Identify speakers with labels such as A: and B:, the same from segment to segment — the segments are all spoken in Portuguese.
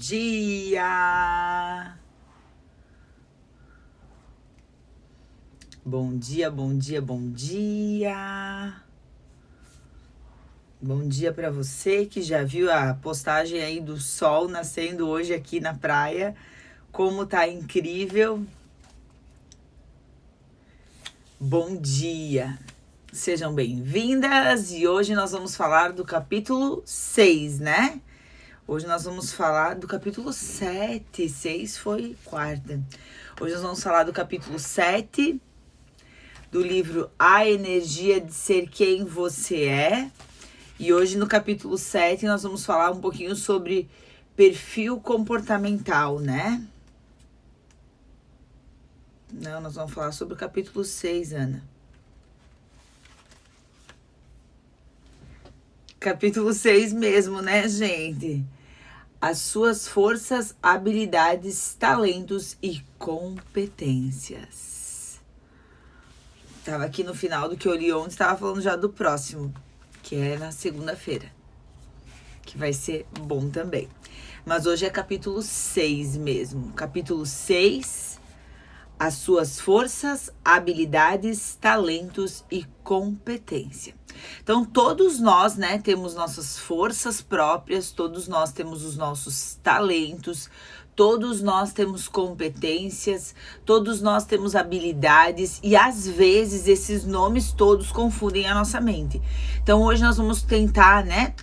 A: dia! Bom dia, bom dia, bom dia! Bom dia para você que já viu a postagem aí do sol nascendo hoje aqui na praia. Como tá incrível! Bom dia! Sejam bem-vindas e hoje nós vamos falar do capítulo 6, né? Hoje nós vamos falar do capítulo 7, 6 foi quarta. Hoje nós vamos falar do capítulo 7, do livro A Energia de Ser Quem Você É. E hoje no capítulo 7 nós vamos falar um pouquinho sobre perfil comportamental, né? Não, nós vamos falar sobre o capítulo 6, Ana. Capítulo 6 mesmo, né, gente? As suas forças, habilidades, talentos e competências. Tava aqui no final do que eu li ontem, estava falando já do próximo, que é na segunda-feira, que vai ser bom também. Mas hoje é capítulo 6 mesmo. Capítulo 6, as suas forças, habilidades, talentos e competência. Então, todos nós, né, temos nossas forças próprias, todos nós temos os nossos talentos, todos nós temos competências, todos nós temos habilidades e às vezes esses nomes todos confundem a nossa mente. Então, hoje nós vamos tentar, né,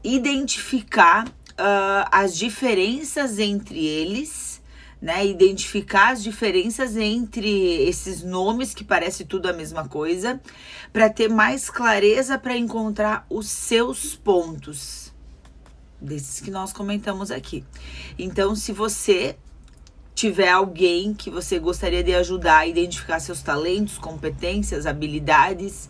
A: identificar as diferenças entre eles, né, identificar as diferenças entre esses nomes que parece tudo a mesma coisa, para ter mais clareza para encontrar os seus pontos, desses que nós comentamos aqui. Então, se você tiver alguém que você gostaria de ajudar a identificar seus talentos, competências, habilidades,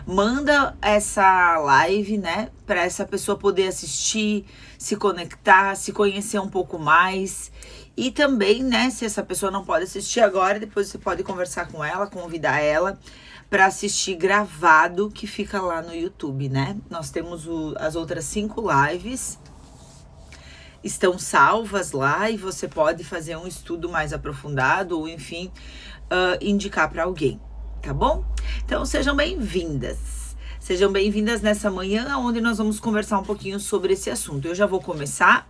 A: manda essa live, né, para essa pessoa poder assistir, se conectar, se conhecer um pouco mais. E também, né, se essa pessoa não pode assistir agora, depois você pode conversar com ela, convidar ela para assistir gravado, que fica lá no YouTube, né? Nós temos as outras 5 lives, estão salvas lá e você pode fazer um estudo mais aprofundado ou, enfim, indicar para alguém, tá bom? Então, sejam bem-vindas. Sejam bem-vindas nessa manhã, onde nós vamos conversar um pouquinho sobre esse assunto. Eu já vou começar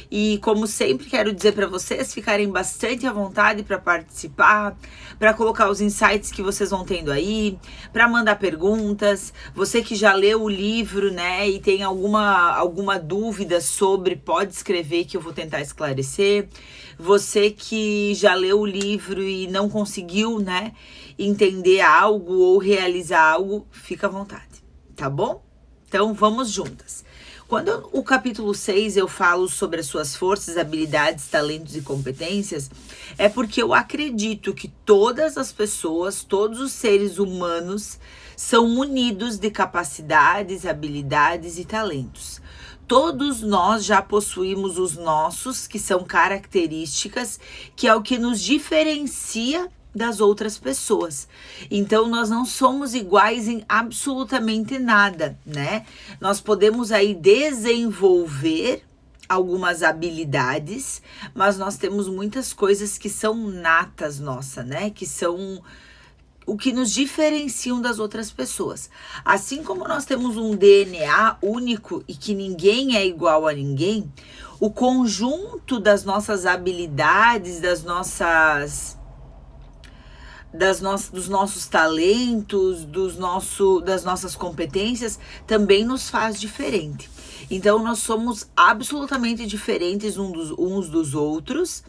A: e, como sempre, quero dizer para vocês ficarem bastante à vontade para participar, para colocar os insights que vocês vão tendo aí, para mandar perguntas. Você que já leu o livro, né, e tem alguma dúvida sobre, pode escrever que eu vou tentar esclarecer. Você que já leu o livro e não conseguiu, né, entender algo ou realizar algo, fica à vontade. Tá bom? Então, vamos juntas. Quando o capítulo 6 eu falo sobre as suas forças, habilidades, talentos e competências, é porque eu acredito que todas as pessoas, todos os seres humanos são munidos de capacidades, habilidades e talentos. Todos nós já possuímos os nossos, que são características, que é o que nos diferencia das outras pessoas. Então, nós não somos iguais em absolutamente nada, né? Nós podemos aí desenvolver algumas habilidades, mas nós temos muitas coisas que são natas nossa, né? Que são o que nos diferenciam das outras pessoas. Assim como nós temos um DNA único e que ninguém é igual a ninguém, o conjunto das nossas habilidades, dos nossos talentos, das nossas competências, também nos faz diferente. Então, nós somos absolutamente diferentes uns dos outros,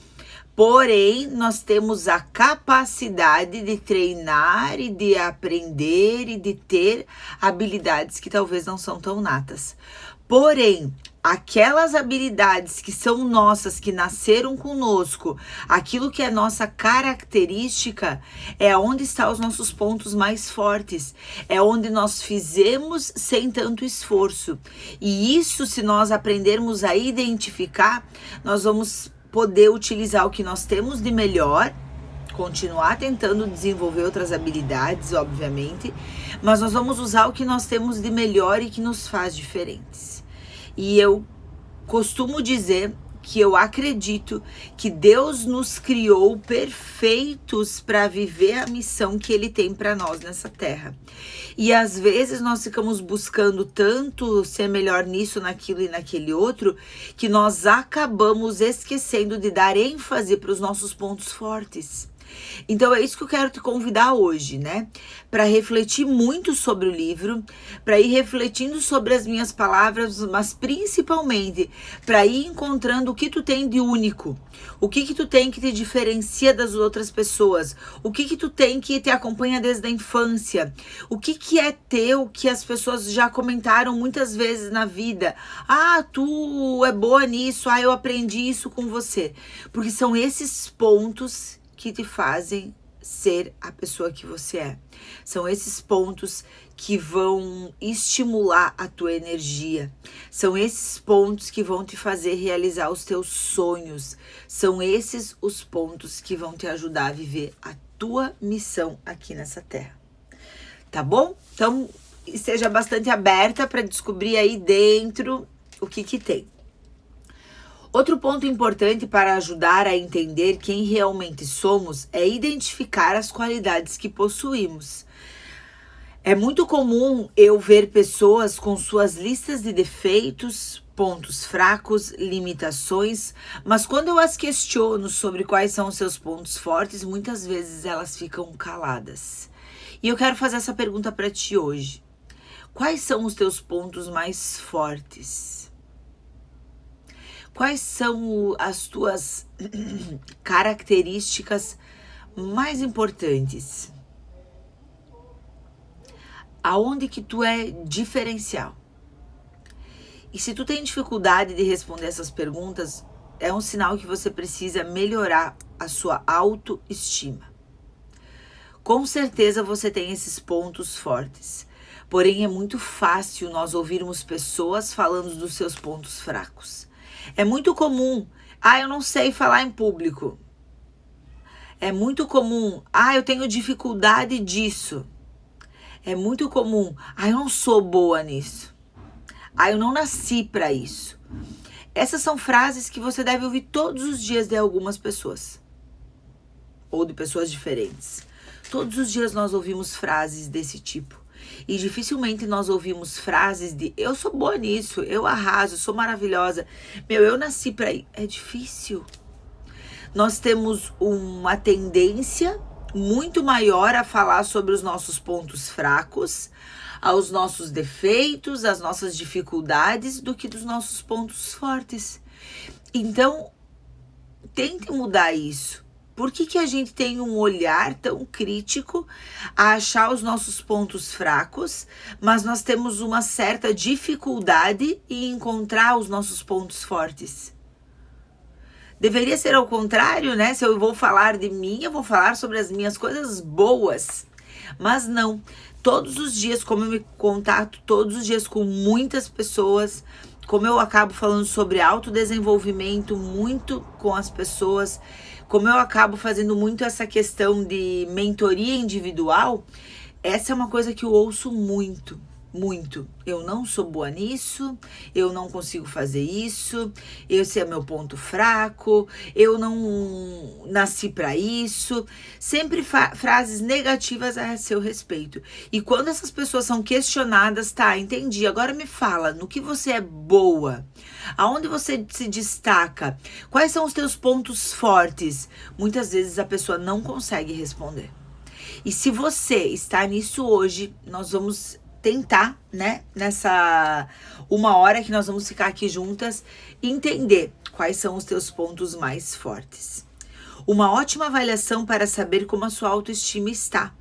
A: porém, nós temos a capacidade de treinar e de aprender e de ter habilidades que talvez não são tão natas. Porém, aquelas habilidades que são nossas, que nasceram conosco, aquilo que é nossa característica, é onde estão os nossos pontos mais fortes, é onde nós fizemos sem tanto esforço. E isso, se nós aprendermos a identificar, nós vamos poder utilizar o que nós temos de melhor, continuar tentando desenvolver outras habilidades, obviamente, mas nós vamos usar o que nós temos de melhor e que nos faz diferentes. E eu costumo dizer que eu acredito que Deus nos criou perfeitos para viver a missão que Ele tem para nós nessa terra. E às vezes nós ficamos buscando tanto ser melhor nisso, naquilo e naquele outro, que nós acabamos esquecendo de dar ênfase para os nossos pontos fortes. Então é isso que eu quero te convidar hoje, né? Para refletir muito sobre o livro, para ir refletindo sobre as minhas palavras, mas principalmente para ir encontrando o que tu tem de único, o que tu tem que te diferencia das outras pessoas, o que tu tem que te acompanha desde a infância, o que é teu que as pessoas já comentaram muitas vezes na vida. Ah, tu é boa nisso, ah, eu aprendi isso com você. Porque são esses pontos que te fazem ser a pessoa que você é. São esses pontos que vão estimular a tua energia. São esses pontos que vão te fazer realizar os teus sonhos. São esses os pontos que vão te ajudar a viver a tua missão aqui nessa terra. Tá bom? Então, esteja bastante aberta para descobrir aí dentro o que tem. Outro ponto importante para ajudar a entender quem realmente somos é identificar as qualidades que possuímos. É muito comum eu ver pessoas com suas listas de defeitos, pontos fracos, limitações, mas quando eu as questiono sobre quais são os seus pontos fortes, muitas vezes elas ficam caladas. E eu quero fazer essa pergunta para ti hoje. Quais são os teus pontos mais fortes? Quais são as tuas características mais importantes? Aonde que tu é diferencial? E se tu tem dificuldade de responder essas perguntas, é um sinal que você precisa melhorar a sua autoestima. Com certeza você tem esses pontos fortes, porém é muito fácil nós ouvirmos pessoas falando dos seus pontos fracos. É muito comum, eu não sei falar em público. É muito comum, eu tenho dificuldade disso. É muito comum, eu não sou boa nisso. Eu não nasci para isso. Essas são frases que você deve ouvir todos os dias de algumas pessoas. Ou de pessoas diferentes. Todos os dias nós ouvimos frases desse tipo. E dificilmente nós ouvimos frases de eu sou boa nisso, eu arraso, eu sou maravilhosa. Eu nasci para ir. É difícil. Nós temos uma tendência muito maior a falar sobre os nossos pontos fracos, aos nossos defeitos, às nossas dificuldades, do que dos nossos pontos fortes. Então, tente mudar isso. Por que a gente tem um olhar tão crítico a achar os nossos pontos fracos, mas nós temos uma certa dificuldade em encontrar os nossos pontos fortes? Deveria ser ao contrário, né? Se eu vou falar de mim, eu vou falar sobre as minhas coisas boas. Mas não. Todos os dias, como eu me contato todos os dias com muitas pessoas, como eu acabo falando sobre autodesenvolvimento muito com as pessoas, como eu acabo fazendo muito essa questão de mentoria individual, essa é uma coisa que eu ouço muito, muito. Eu não sou boa nisso, eu não consigo fazer isso, esse é meu ponto fraco, eu não nasci para isso. Sempre frases negativas a seu respeito. E quando essas pessoas são questionadas, entendi, agora me fala, no que você é boa? Aonde você se destaca? Quais são os teus pontos fortes? Muitas vezes a pessoa não consegue responder. E se você está nisso hoje, nós vamos tentar, né, nessa 1 hora que nós vamos ficar aqui juntas, entender quais são os teus pontos mais fortes. Uma ótima avaliação para saber como a sua autoestima está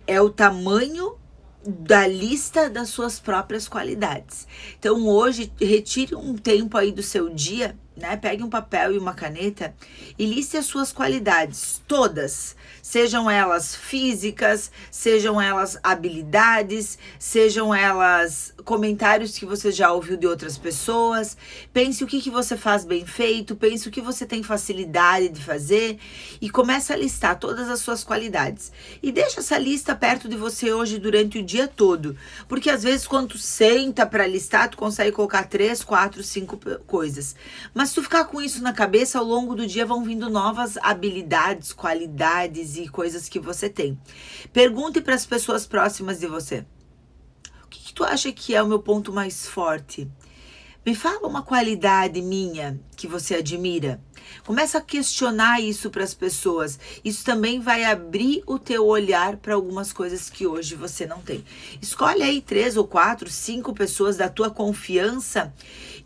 A: é o tamanho da lista das suas próprias qualidades. Então hoje, retire um tempo aí do seu dia, né? Pegue um papel e uma caneta e liste as suas qualidades, todas. Sejam elas físicas, sejam elas habilidades, sejam elas comentários que você já ouviu de outras pessoas. Pense o que você faz bem feito, pense o que você tem facilidade de fazer e começa a listar todas as suas qualidades. E deixa essa lista perto de você hoje durante o dia todo, porque às vezes quando tu senta para listar, tu consegue colocar 3, 4, 5 coisas. Mas Mas se tu ficar com isso na cabeça, ao longo do dia vão vindo novas habilidades, qualidades e coisas que você tem. Pergunte para as pessoas próximas de você. O que tu acha que é o meu ponto mais forte? Me fala uma qualidade minha que você admira. Começa a questionar isso para as pessoas. Isso também vai abrir o teu olhar para algumas coisas que hoje você não tem. Escolhe aí 3 ou 4, 5 pessoas da tua confiança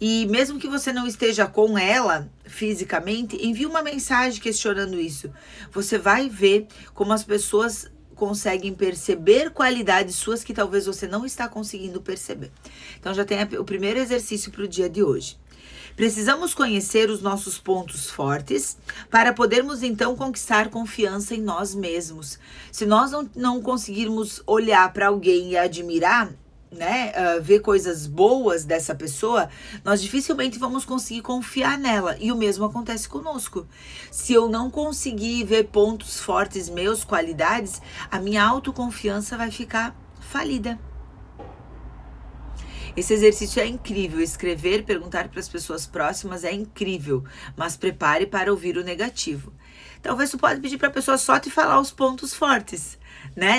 A: e mesmo que você não esteja com ela fisicamente, envie uma mensagem questionando isso. Você vai ver como as pessoas conseguem perceber qualidades suas que talvez você não está conseguindo perceber. Então já tem o primeiro exercício para o dia de hoje. Precisamos conhecer os nossos pontos fortes para podermos então conquistar confiança em nós mesmos. Se nós não conseguirmos olhar para alguém e admirar, ver coisas boas dessa pessoa, nós dificilmente vamos conseguir confiar nela. E o mesmo acontece conosco. Se eu não conseguir ver pontos fortes meus, qualidades, a minha autoconfiança vai ficar falida. Esse exercício é incrível. Escrever, perguntar para as pessoas próximas é incrível, mas prepare para ouvir o negativo. Talvez tu pode pedir para a pessoa só te falar os pontos fortes,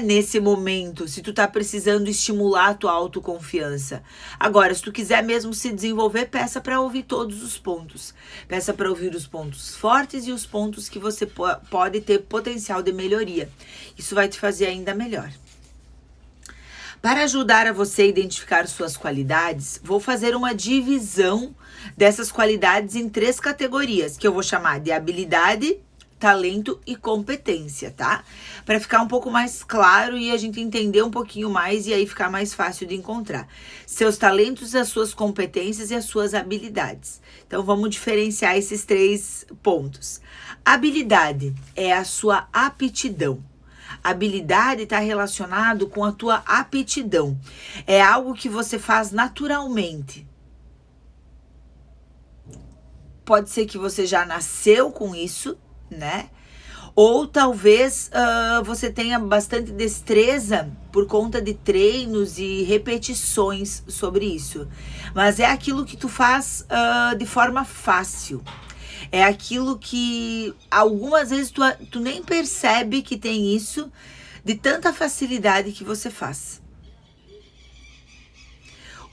A: nesse momento, se tu tá precisando estimular a tua autoconfiança. Agora, se tu quiser mesmo se desenvolver, peça para ouvir todos os pontos. Peça para ouvir os pontos fortes e os pontos que você pode ter potencial de melhoria. Isso vai te fazer ainda melhor. Para ajudar a você a identificar suas qualidades, vou fazer uma divisão dessas qualidades em 3 categorias, que eu vou chamar de habilidade, talento e competência, tá? Para ficar um pouco mais claro e a gente entender um pouquinho mais e aí ficar mais fácil de encontrar. Seus talentos, as suas competências e as suas habilidades. Então vamos diferenciar esses 3 pontos. Habilidade é a sua aptidão. Habilidade está relacionado com a tua aptidão. É algo que você faz naturalmente. Pode ser que você já nasceu com isso, Ou talvez você tenha bastante destreza por conta de treinos e repetições sobre isso. Mas é aquilo que tu faz de forma fácil. É aquilo que algumas vezes tu nem percebe que tem isso, de tanta facilidade que você faz.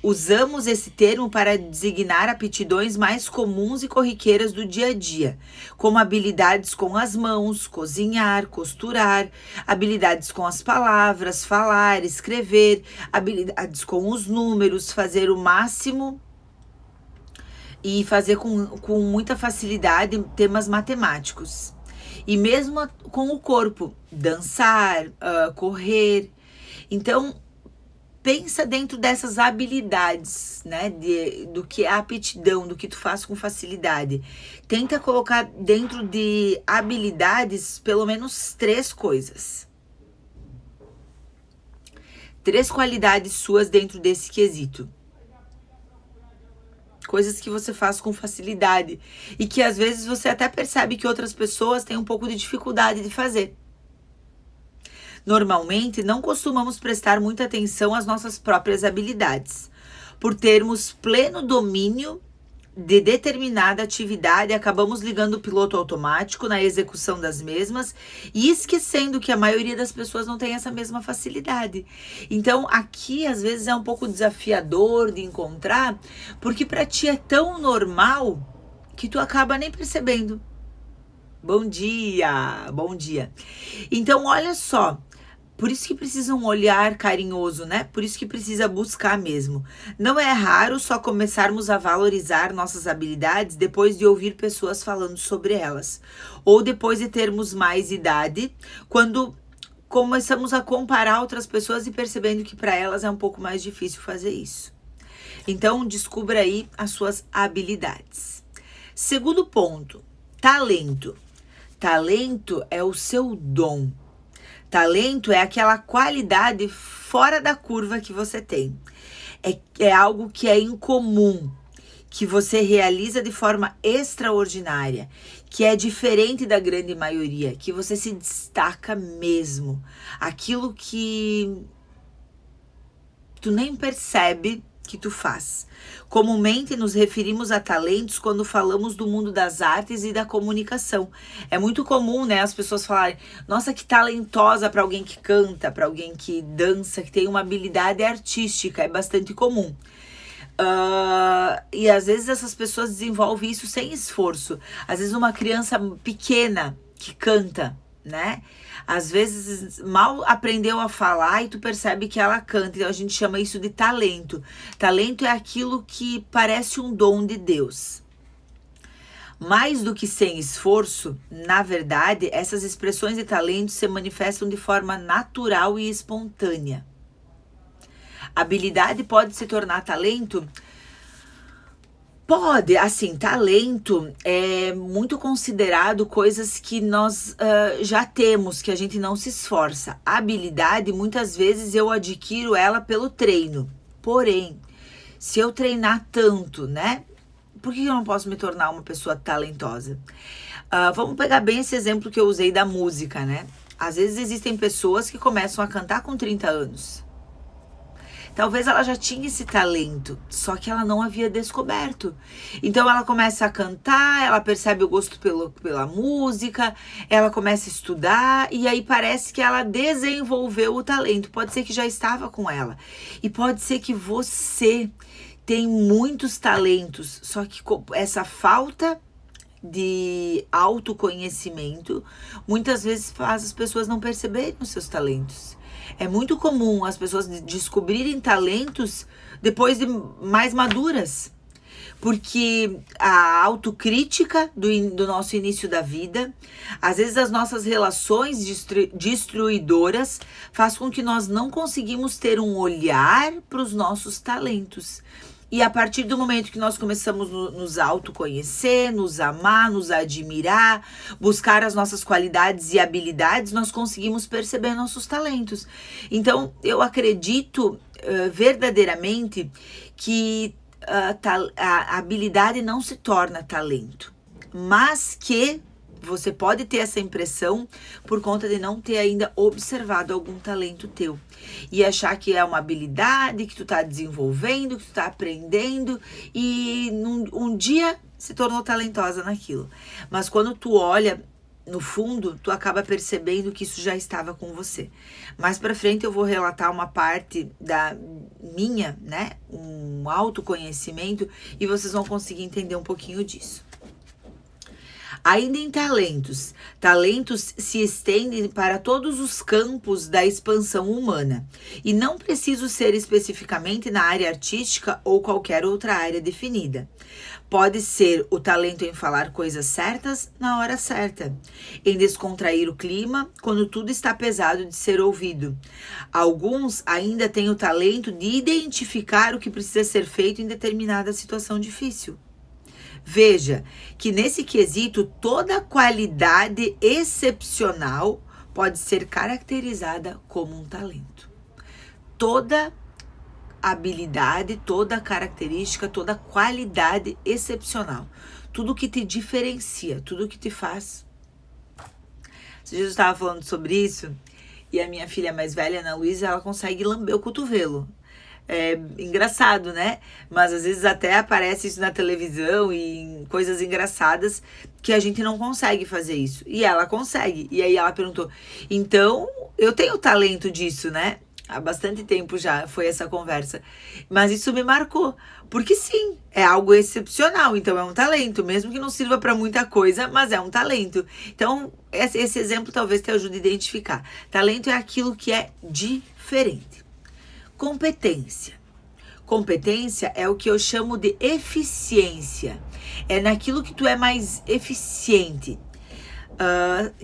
A: Usamos esse termo para designar aptidões mais comuns e corriqueiras do dia a dia, como habilidades com as mãos, cozinhar, costurar, habilidades com as palavras, falar, escrever, habilidades com os números, fazer o máximo e fazer com muita facilidade temas matemáticos. E mesmo com o corpo, dançar, correr. Então, pensa dentro dessas habilidades, do que é aptidão, do que tu faz com facilidade. Tenta colocar dentro de habilidades pelo menos 3 coisas. 3 qualidades suas dentro desse quesito. Coisas que você faz com facilidade e que às vezes você até percebe que outras pessoas têm um pouco de dificuldade de fazer. Normalmente, não costumamos prestar muita atenção às nossas próprias habilidades. Por termos pleno domínio de determinada atividade, acabamos ligando o piloto automático na execução das mesmas e esquecendo que a maioria das pessoas não tem essa mesma facilidade. Então, aqui, às vezes, é um pouco desafiador de encontrar, porque para ti é tão normal que tu acaba nem percebendo. Bom dia, bom dia. Então, olha só. Por isso que precisa um olhar carinhoso, Por isso que precisa buscar mesmo. Não é raro só começarmos a valorizar nossas habilidades depois de ouvir pessoas falando sobre elas. Ou depois de termos mais idade, quando começamos a comparar outras pessoas e percebendo que para elas é um pouco mais difícil fazer isso. Então, descubra aí as suas habilidades. Segundo ponto, talento. Talento é o seu dom. Talento é aquela qualidade fora da curva que você tem. É algo que é incomum, que você realiza de forma extraordinária, que é diferente da grande maioria, que você se destaca mesmo. Aquilo que tu nem percebe que tu faz. Comumente nos referimos a talentos quando falamos do mundo das artes e da comunicação. É muito comum, né, as pessoas falarem: nossa, que talentosa, para alguém que canta, para alguém que dança, que tem uma habilidade artística. É bastante comum. E às vezes essas pessoas desenvolvem isso sem esforço. Às vezes uma criança pequena que canta, né? Às vezes mal aprendeu a falar e tu percebe que ela canta. Então a gente chama isso de talento. Talento é aquilo que parece um dom de Deus. Mais do que sem esforço, na verdade, essas expressões de talento se manifestam de forma natural e espontânea. Habilidade pode se tornar talento? Pode, assim, talento é muito considerado coisas que nós já temos, que a gente não se esforça. A habilidade, muitas vezes eu adquiro ela pelo treino. Porém, se eu treinar tanto, né? Por que eu não posso me tornar uma pessoa talentosa? Vamos pegar bem esse exemplo que eu usei da música, né? Às vezes existem pessoas que começam a cantar com 30 anos. Talvez ela já tinha esse talento, só que ela não havia descoberto. Então ela começa a cantar, ela percebe o gosto pela música, ela começa a estudar e aí parece que ela desenvolveu o talento. Pode ser que já estava com ela. E pode ser que você tem muitos talentos, só que essa falta de autoconhecimento muitas vezes faz as pessoas não perceberem os seus talentos. É muito comum as pessoas descobrirem talentos depois de mais maduras, porque a autocrítica do nosso início da vida, às vezes as nossas relações destruidoras faz com que nós não conseguimos ter um olhar para os nossos talentos. E a partir do momento que nós começamos nos autoconhecer, nos amar, nos admirar, buscar as nossas qualidades e habilidades, nós conseguimos perceber nossos talentos. Então, eu acredito verdadeiramente que a habilidade não se torna talento, mas que você pode ter essa impressão por conta de não ter ainda observado algum talento teu. E achar que é uma habilidade que tu tá desenvolvendo, que tu tá aprendendo e um dia se tornou talentosa naquilo. Mas quando tu olha no fundo, tu acaba percebendo que isso já estava com você. Mais pra frente eu vou relatar uma parte da minha, né, um autoconhecimento e vocês vão conseguir entender um pouquinho disso. Ainda em talentos se estendem para todos os campos da expansão humana e não precisam ser especificamente na área artística ou qualquer outra área definida. Pode ser o talento em falar coisas certas na hora certa, em descontrair o clima quando tudo está pesado de ser ouvido. Alguns ainda têm o talento de identificar o que precisa ser feito em determinada situação difícil. Veja que nesse quesito toda qualidade excepcional pode ser caracterizada como um talento. Toda habilidade, toda característica, toda qualidade excepcional. Tudo que te diferencia, tudo que te faz. Eu estava falando sobre isso e a minha filha mais velha, Ana Luísa, ela consegue lamber o cotovelo. É engraçado, né? Mas às vezes até aparece isso na televisão e em coisas engraçadas que a gente não consegue fazer isso. E ela consegue. E aí ela perguntou, então eu tenho talento disso, né? Há bastante tempo já foi essa conversa. Mas isso me marcou. Porque sim, é algo excepcional. Então é um talento, mesmo que não sirva para muita coisa, mas é um talento. Então esse exemplo talvez te ajude a identificar. Talento é aquilo que é diferente. Competência. Competência é o que eu chamo de eficiência. É naquilo que tu é mais eficiente.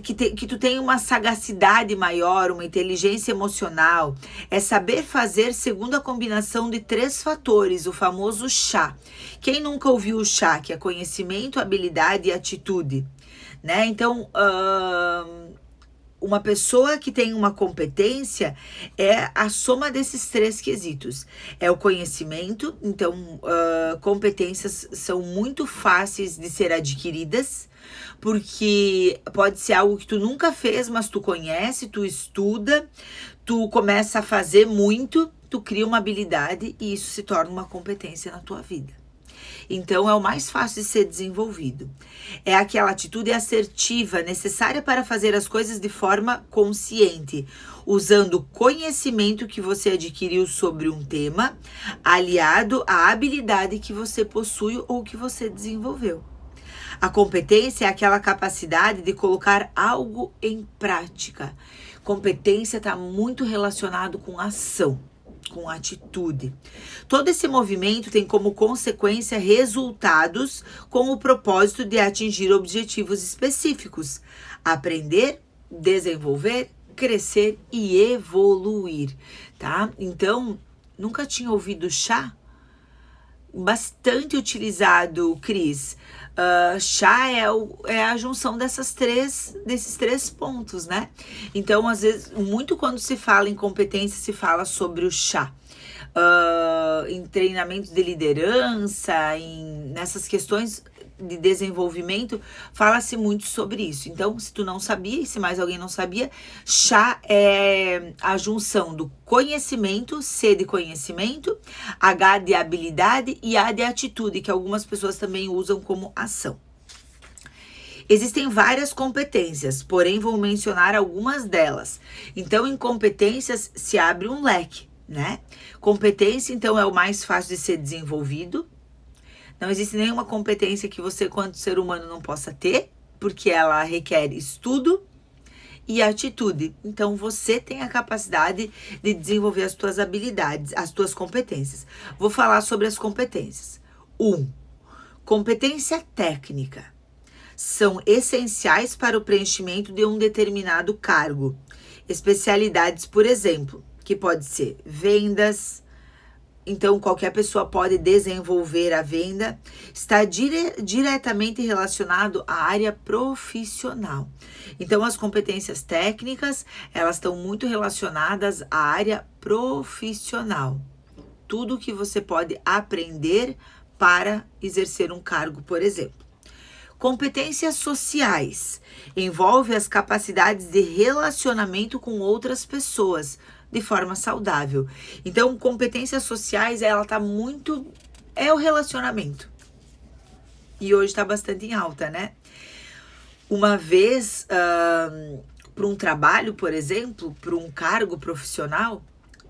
A: Que tu tem uma sagacidade maior, uma inteligência emocional. É saber fazer segundo a combinação de 3 fatores, o famoso chá. Quem nunca ouviu o chá, que é conhecimento, habilidade e atitude, né? Então, uma pessoa que tem uma competência é a soma desses 3 quesitos. É o conhecimento, então competências são muito fáceis de ser adquiridas, porque pode ser algo que tu nunca fez, mas tu conhece, tu estuda, tu começa a fazer muito, tu cria uma habilidade e isso se torna uma competência na tua vida. Então, é o mais fácil de ser desenvolvido. É aquela atitude assertiva necessária para fazer as coisas de forma consciente, usando o conhecimento que você adquiriu sobre um tema, aliado à habilidade que você possui ou que você desenvolveu. A competência é aquela capacidade de colocar algo em prática. Competência está muito relacionado com ação, com atitude. Todo esse movimento tem como consequência resultados com o propósito de atingir objetivos específicos, aprender, desenvolver, crescer e evoluir, tá? Então, nunca tinha ouvido chá? Bastante utilizado, Cris. Chá é a junção desses três pontos, né? Então, às vezes, muito quando se fala em competência, se fala sobre o chá. Em treinamentos de liderança, nessas questões de desenvolvimento, fala-se muito sobre isso. Então, se tu não sabia, e se mais alguém não sabia, chá é a junção do conhecimento, C de conhecimento, H de habilidade e A de atitude, que algumas pessoas também usam como ação. Existem várias competências, porém vou mencionar algumas delas. Então, em competências se abre um leque, né? Competência, então, é o mais fácil de ser desenvolvido. Não existe nenhuma competência que você, quanto ser humano, não possa ter, porque ela requer estudo e atitude. Então, você tem a capacidade de desenvolver as tuas habilidades, as tuas competências. Vou falar sobre as competências. 1. Competência técnica. São essenciais para o preenchimento de um determinado cargo. Especialidades, por exemplo, que pode ser vendas. Então, qualquer pessoa pode desenvolver a venda. Está diretamente relacionado à área profissional. Então, as competências técnicas, elas estão muito relacionadas à área profissional. Tudo que você pode aprender para exercer um cargo, por exemplo. Competências sociais. Envolve as capacidades de relacionamento com outras pessoas, de forma saudável. Então, competências sociais, ela tá muito... é o relacionamento. E hoje tá bastante em alta, né? Uma vez, para um trabalho, por exemplo, para um cargo profissional,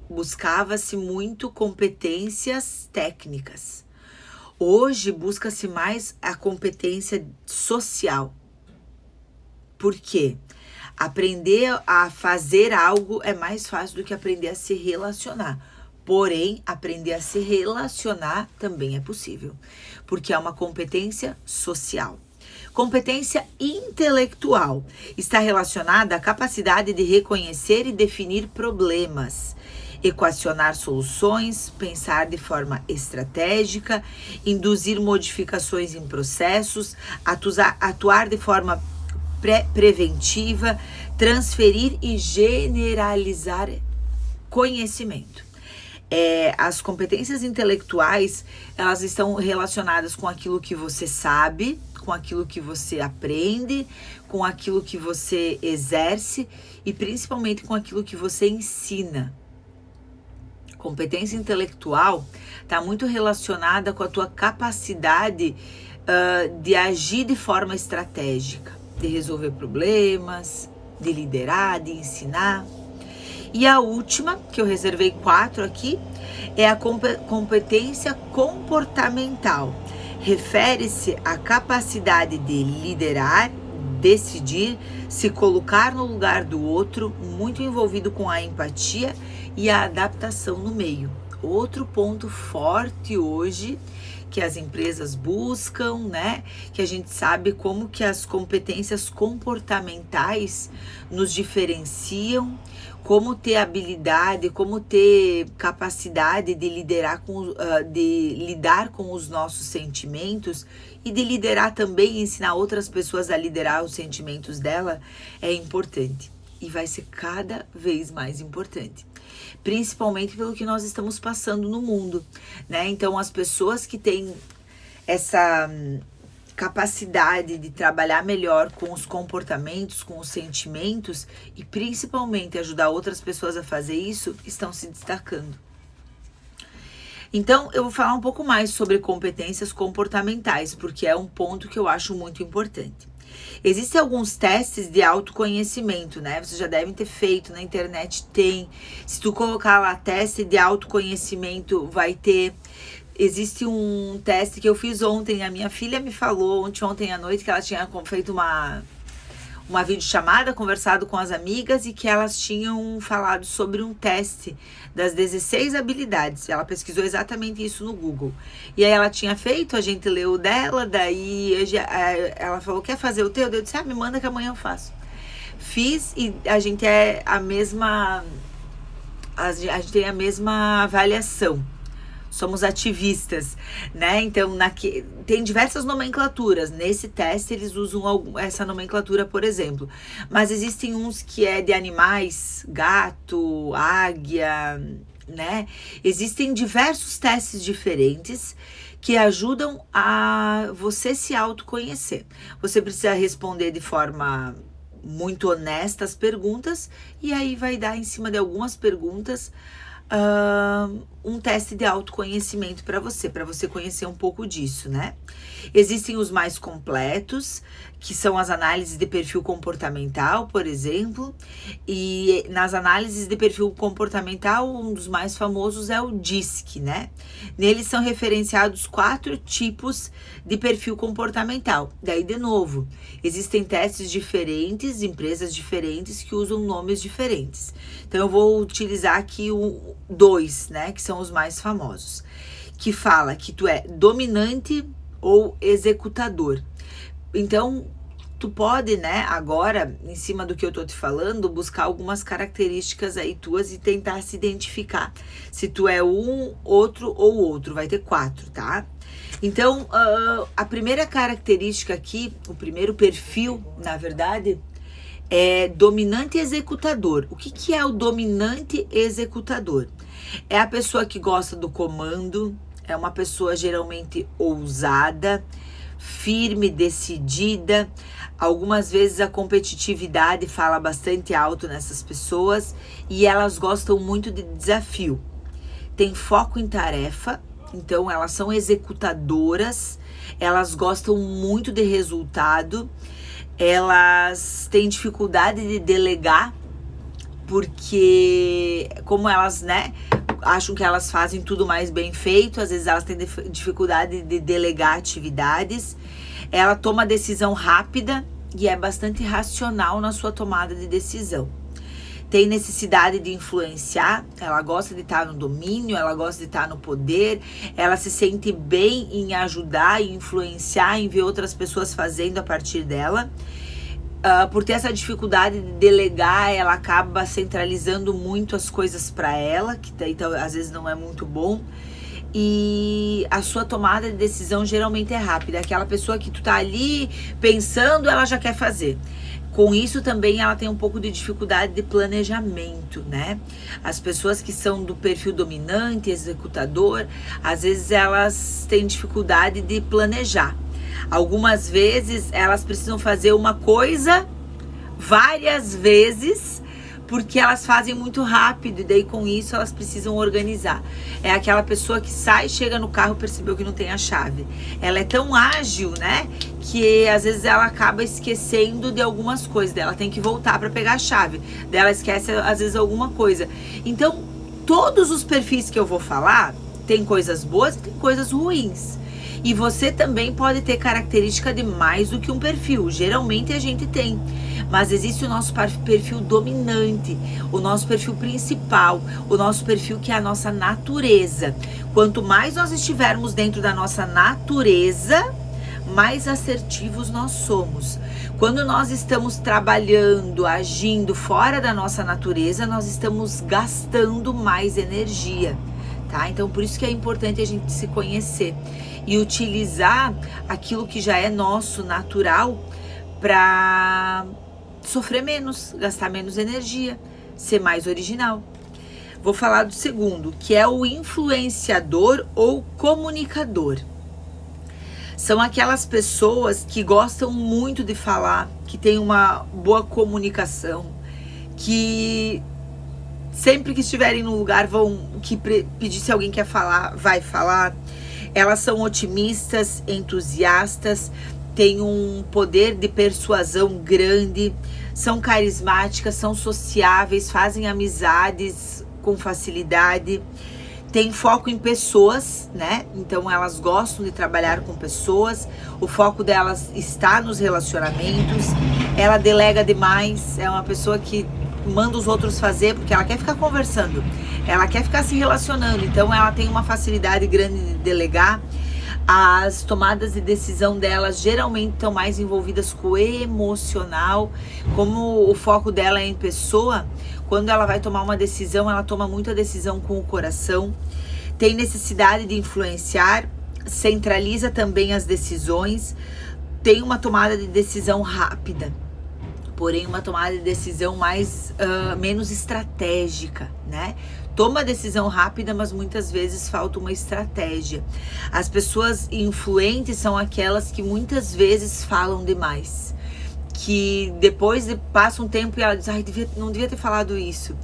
A: buscava-se muito competências técnicas. Hoje, busca-se mais a competência social. Por quê? Aprender a fazer algo é mais fácil do que aprender a se relacionar. Porém, aprender a se relacionar também é possível, porque é uma competência social. Competência intelectual está relacionada à capacidade de reconhecer e definir problemas, equacionar soluções, pensar de forma estratégica, induzir modificações em processos, atuar de forma preventiva, transferir e generalizar conhecimento. As competências intelectuais, elas estão relacionadas com aquilo que você sabe, com aquilo que você aprende, com aquilo que você exerce e principalmente com aquilo que você ensina. Competência intelectual está muito relacionada com a tua capacidade de agir de forma estratégica, de resolver problemas, de liderar, de ensinar. E a última, que eu reservei 4 aqui, é a competência comportamental. Refere-se à capacidade de liderar, decidir, se colocar no lugar do outro, muito envolvido com a empatia e a adaptação no meio. Outro ponto forte hoje que as empresas buscam, né? Que a gente sabe como que as competências comportamentais nos diferenciam, como ter habilidade, como ter capacidade de lidar com os nossos sentimentos e de liderar também, ensinar outras pessoas a liderar os sentimentos dela, é importante e vai ser cada vez mais importante. Principalmente pelo que nós estamos passando no mundo, né? Então, as pessoas que têm essa capacidade de trabalhar melhor com os comportamentos, com os sentimentos e principalmente ajudar outras pessoas a fazer isso, estão se destacando. Então, eu vou falar um pouco mais sobre competências comportamentais, porque é um ponto que eu acho muito importante. Existem alguns testes de autoconhecimento, né? Vocês já devem ter feito, na internet tem. Se tu colocar lá teste de autoconhecimento, vai ter. Existe um teste que eu fiz ontem, a minha filha me falou ontem à noite que ela tinha feito uma videochamada, conversado com as amigas e que elas tinham falado sobre um teste das 16 habilidades. Ela pesquisou exatamente isso no Google. E aí ela tinha feito, a gente leu o dela, daí ela falou, quer fazer o teu? Eu disse, me manda que amanhã eu faço. Fiz e a gente é a gente tem a mesma avaliação. Somos ativistas, né? Então, tem diversas nomenclaturas. Nesse teste, eles usam essa nomenclatura, por exemplo. Mas existem uns que é de animais, gato, águia, né? Existem diversos testes diferentes que ajudam a você se autoconhecer. Você precisa responder de forma muito honesta as perguntas e aí vai dar em cima de algumas perguntas um teste de autoconhecimento para você conhecer um pouco disso, né? Existem os mais completos, que são as análises de perfil comportamental, por exemplo, e nas análises de perfil comportamental, um dos mais famosos é o DISC, né? Neles são referenciados 4 tipos de perfil comportamental. Daí, de novo, existem testes diferentes, empresas diferentes que usam nomes diferentes. Então, eu vou utilizar aqui 2, né, que são os mais famosos, que fala que tu é dominante ou executador. Então, tu pode, né, agora, em cima do que eu tô te falando, buscar algumas características aí tuas e tentar se identificar. Se tu é um, outro ou outro, vai ter 4, tá? Então, a primeira característica aqui, o primeiro perfil, na verdade, é dominante executador. O que é o dominante executador? É a pessoa que gosta do comando, é uma pessoa geralmente ousada, firme, decidida. Algumas vezes a competitividade fala bastante alto nessas pessoas e elas gostam muito de desafio. Tem foco em tarefa, então elas são executadoras, elas gostam muito de resultado, elas têm dificuldade de delegar, porque como elas, né, acham que elas fazem tudo mais bem feito, às vezes elas têm dificuldade de delegar atividades. Ela toma decisão rápida e é bastante racional na sua tomada de decisão. Tem necessidade de influenciar, ela gosta de estar no domínio, ela gosta de estar no poder, ela se sente bem em ajudar e influenciar, em ver outras pessoas fazendo a partir dela. Por ter essa dificuldade de delegar, ela acaba centralizando muito as coisas para ela, que daí às vezes não é muito bom. E a sua tomada de decisão geralmente é rápida. Aquela pessoa que tu tá ali pensando, ela já quer fazer. Com isso também ela tem um pouco de dificuldade de planejamento, né? As pessoas que são do perfil dominante, executador, às vezes elas têm dificuldade de planejar. Algumas vezes elas precisam fazer uma coisa várias vezes, porque elas fazem muito rápido e daí com isso elas precisam organizar. É aquela pessoa que sai, chega no carro, percebeu que não tem a chave. Ela é tão ágil, né, que às vezes ela acaba esquecendo de algumas coisas. Ela tem que voltar para pegar a chave. Daí ela esquece às vezes alguma coisa. Então, todos os perfis que eu vou falar, tem coisas boas e tem coisas ruins. E você também pode ter característica de mais do que um perfil. Geralmente a gente tem. Mas existe o nosso perfil dominante, o nosso perfil principal, o nosso perfil que é a nossa natureza. Quanto mais nós estivermos dentro da nossa natureza, mais assertivos nós somos. Quando nós estamos trabalhando, agindo fora da nossa natureza, nós estamos gastando mais energia, tá? Então, por isso que é importante a gente se conhecer e utilizar aquilo que já é nosso, natural, para sofrer menos, gastar menos energia, ser mais original. Vou falar do segundo, que é o influenciador ou comunicador. São aquelas pessoas que gostam muito de falar, que têm uma boa comunicação, que sempre que estiverem no lugar vão pedir se alguém quer falar, vai falar. Elas são otimistas, entusiastas, têm um poder de persuasão grande, são carismáticas, são sociáveis, fazem amizades com facilidade, têm foco em pessoas, né? Então elas gostam de trabalhar com pessoas, o foco delas está nos relacionamentos, ela delega demais, é uma pessoa que manda os outros fazer porque ela quer ficar conversando, ela quer ficar se relacionando, então ela tem uma facilidade grande de delegar. As tomadas de decisão delas geralmente estão mais envolvidas com o emocional, como o foco dela é em pessoa, quando ela vai tomar uma decisão, ela toma muita decisão com o coração, tem necessidade de influenciar, centraliza também as decisões, tem uma tomada de decisão rápida, porém uma tomada de decisão menos estratégica, né? Toma decisão rápida, mas muitas vezes falta uma estratégia. As pessoas influentes são aquelas que muitas vezes falam demais, que depois passa um tempo e ela diz, não devia ter falado isso.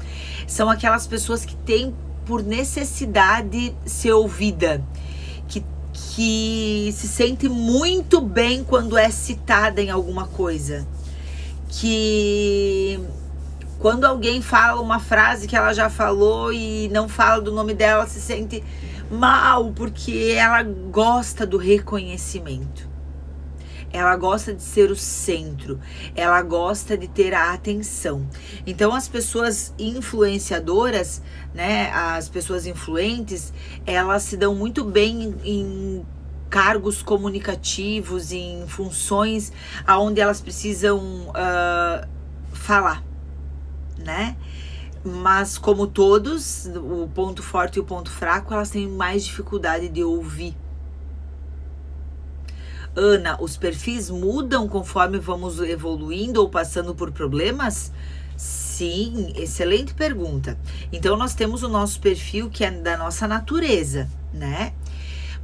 A: São aquelas pessoas que têm por necessidade ser ouvida, que se sente muito bem quando é citada em alguma coisa, que quando alguém fala uma frase que ela já falou e não fala do nome dela, se sente mal, porque ela gosta do reconhecimento. Ela gosta de ser o centro, ela gosta de ter a atenção. Então as pessoas influenciadoras, né, as pessoas influentes, elas se dão muito bem em cargos comunicativos, em funções aonde elas precisam falar, né? Mas como todos, o ponto forte e o ponto fraco, elas têm mais dificuldade de ouvir. Ana, os perfis mudam conforme vamos evoluindo ou passando por problemas? Sim, excelente pergunta. Então nós temos o nosso perfil que é da nossa natureza, né?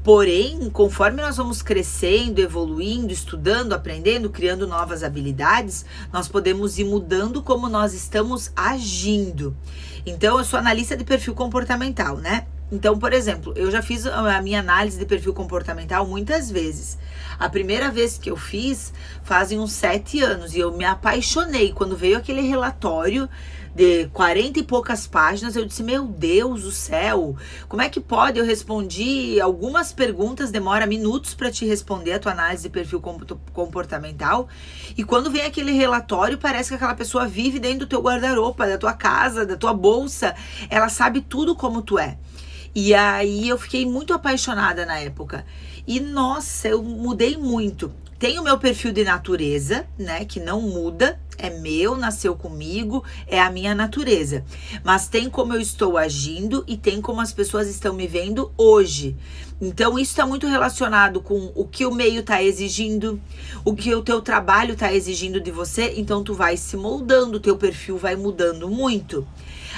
A: Porém, conforme nós vamos crescendo, evoluindo, estudando, aprendendo, criando novas habilidades, nós podemos ir mudando como nós estamos agindo. Então, eu sou analista de perfil comportamental, né? Então, por exemplo, eu já fiz a minha análise de perfil comportamental muitas vezes. A primeira vez que eu fiz, fazem uns 7 anos, e eu me apaixonei. Quando veio aquele relatório de 40 e poucas páginas, eu disse, meu Deus do céu, como é que pode? Eu respondi algumas perguntas, demora minutos para te responder a tua análise de perfil comportamental, e quando vem aquele relatório, parece que aquela pessoa vive dentro do teu guarda-roupa, da tua casa, da tua bolsa, ela sabe tudo como tu é. E aí eu fiquei muito apaixonada na época. E nossa, eu mudei muito. Tem o meu perfil de natureza, né, que não muda, é meu, nasceu comigo, é a minha natureza. Mas tem como eu estou agindo e tem como as pessoas estão me vendo hoje. Então isso está muito relacionado com o que o meio está exigindo, o que o teu trabalho está exigindo de você, então tu vai se moldando, o teu perfil vai mudando muito.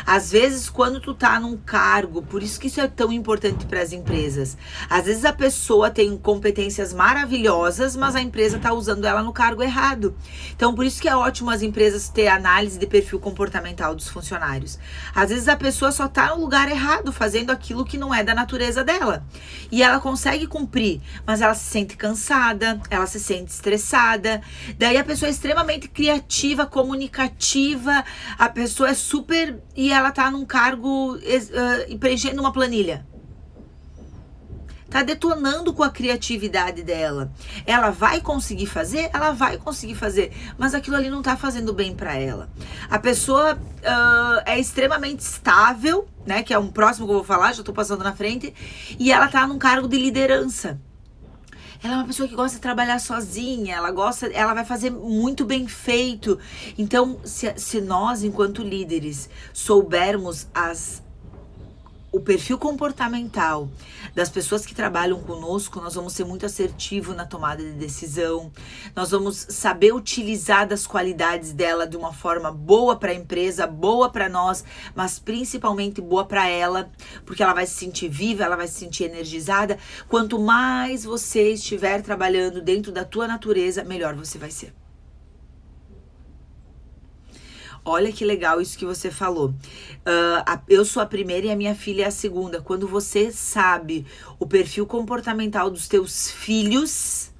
A: Às vezes, quando tu tá num cargo, por isso que isso é tão importante para as empresas. Às vezes a pessoa tem competências maravilhosas, mas a empresa tá usando ela no cargo errado. Então, por isso que é ótimo as empresas ter análise de perfil comportamental dos funcionários. Às vezes a pessoa só tá no lugar errado, fazendo aquilo que não é da natureza dela. E ela consegue cumprir, mas ela se sente cansada, ela se sente estressada. Daí a pessoa é extremamente criativa, comunicativa, a pessoa é super... e ela tá num cargo preenchendo uma planilha. Tá detonando com a criatividade dela. Ela vai conseguir fazer? Ela vai conseguir fazer. Mas aquilo ali não tá fazendo bem pra ela. A pessoa é extremamente estável, né? Que é um próximo que eu vou falar, já tô passando na frente. E ela tá num cargo de liderança. Ela é uma pessoa que gosta de trabalhar sozinha, ela vai fazer muito bem feito. Então, se nós, enquanto líderes, soubermos o perfil comportamental das pessoas que trabalham conosco, nós vamos ser muito assertivos na tomada de decisão, nós vamos saber utilizar das qualidades dela de uma forma boa para a empresa, boa para nós, mas principalmente boa para ela, porque ela vai se sentir viva, ela vai se sentir energizada. Quanto mais você estiver trabalhando dentro da tua natureza, melhor você vai ser. Olha que legal isso que você falou. Eu sou a primeira e a minha filha é a segunda. Quando você sabe o perfil comportamental dos teus filhos,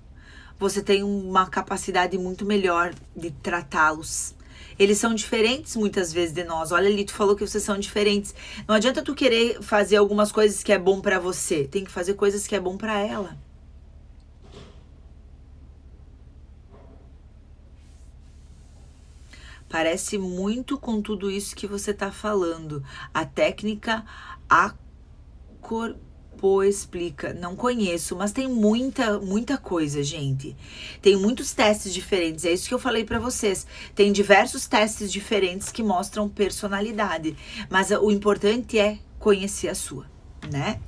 A: você tem uma capacidade muito melhor de tratá-los. Eles são diferentes muitas vezes de nós. Olha ali, tu falou que vocês são diferentes. Não adianta tu querer fazer algumas coisas que é bom pra você. Tem que fazer coisas que é bom pra ela. Parece muito com tudo isso que você tá falando. A técnica explica. Não conheço, mas tem muita coisa, gente. Tem muitos testes diferentes. É isso que eu falei pra vocês. Tem diversos testes diferentes que mostram personalidade. Mas o importante é conhecer a sua, né?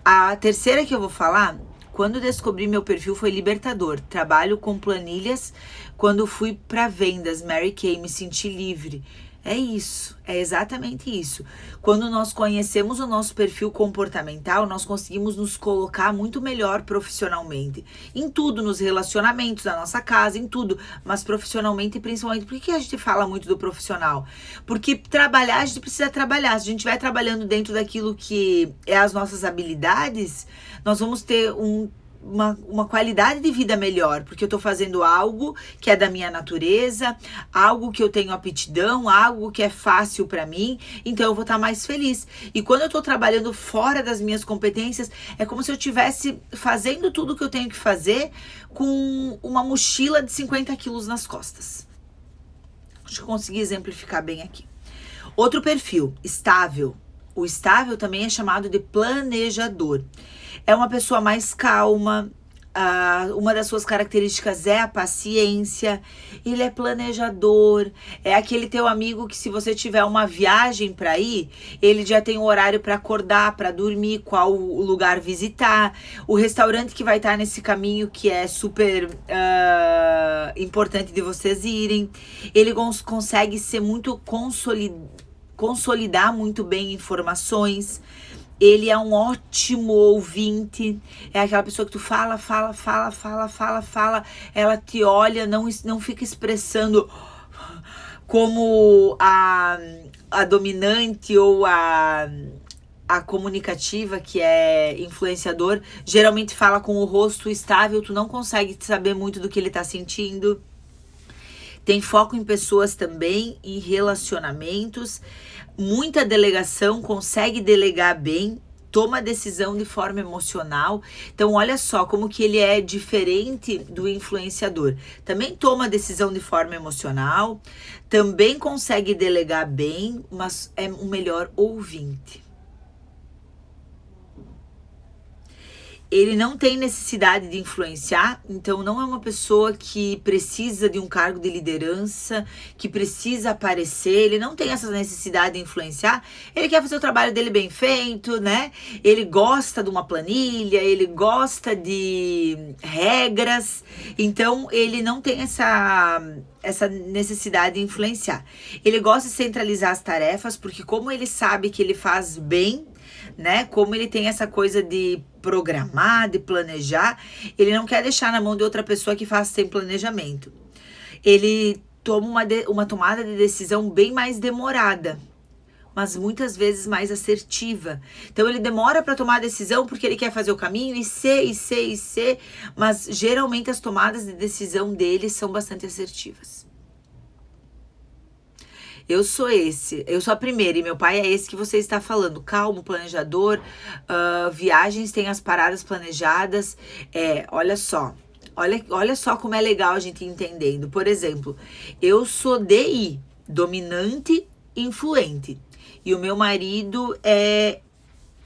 A: A terceira que eu vou falar, quando descobri meu perfil, foi libertador. Trabalho com planilhas. Quando fui para vendas, Mary Kay, me senti livre. É isso, é exatamente isso. Quando nós conhecemos o nosso perfil comportamental, nós conseguimos nos colocar muito melhor profissionalmente. Em tudo, nos relacionamentos, na nossa casa, em tudo. Mas profissionalmente, principalmente. Por que a gente fala muito do profissional? Porque trabalhar, a gente precisa trabalhar. Se a gente estiver trabalhando dentro daquilo que é as nossas habilidades, nós vamos ter uma qualidade de vida melhor, porque eu tô fazendo algo que é da minha natureza, algo que eu tenho aptidão, algo que é fácil para mim, então eu vou estar mais feliz. E quando eu tô trabalhando fora das minhas competências, é como se eu estivesse fazendo tudo o que eu tenho que fazer com uma mochila de 50 quilos nas costas. Acho que eu consegui exemplificar bem aqui. Outro perfil, estável. O estável também é chamado de planejador. É uma pessoa mais calma, uma das suas características é a paciência, ele é planejador, é aquele teu amigo que se você tiver uma viagem para ir, ele já tem o horário para acordar, para dormir, qual o lugar visitar, o restaurante que vai estar nesse caminho que é super importante de vocês irem. Ele consegue ser muito consolidar muito bem informações. Ele é um ótimo ouvinte, é aquela pessoa que tu fala, ela te olha, não fica expressando como a dominante ou a comunicativa, que é influenciador, geralmente fala com o rosto estável, tu não consegue saber muito do que ele tá sentindo. Tem foco em pessoas também, em relacionamentos, muita delegação, consegue delegar bem, toma decisão de forma emocional. Então, olha só como que ele é diferente do influenciador. Também toma decisão de forma emocional, também consegue delegar bem, mas é um melhor ouvinte. Ele não tem necessidade de influenciar, então não é uma pessoa que precisa de um cargo de liderança, que precisa aparecer, ele não tem essa necessidade de influenciar, ele quer fazer o trabalho dele bem feito, né? Ele gosta de uma planilha, ele gosta de regras, então ele não tem essa necessidade de influenciar. Ele gosta de centralizar as tarefas, porque como ele sabe que ele faz bem, né? Como ele tem essa coisa de programar, de planejar, ele não quer deixar na mão de outra pessoa que faça sem planejamento. Ele toma uma tomada de decisão bem mais demorada, mas muitas vezes mais assertiva. Então ele demora para tomar a decisão porque ele quer fazer o caminho e ser, mas geralmente as tomadas de decisão dele são bastante assertivas. Eu sou a primeira, e meu pai é esse que você está falando, calmo, planejador, viagens tem as paradas planejadas, olha só como é legal a gente ir entendendo. Por exemplo, eu sou DI, dominante, influente, e o meu marido é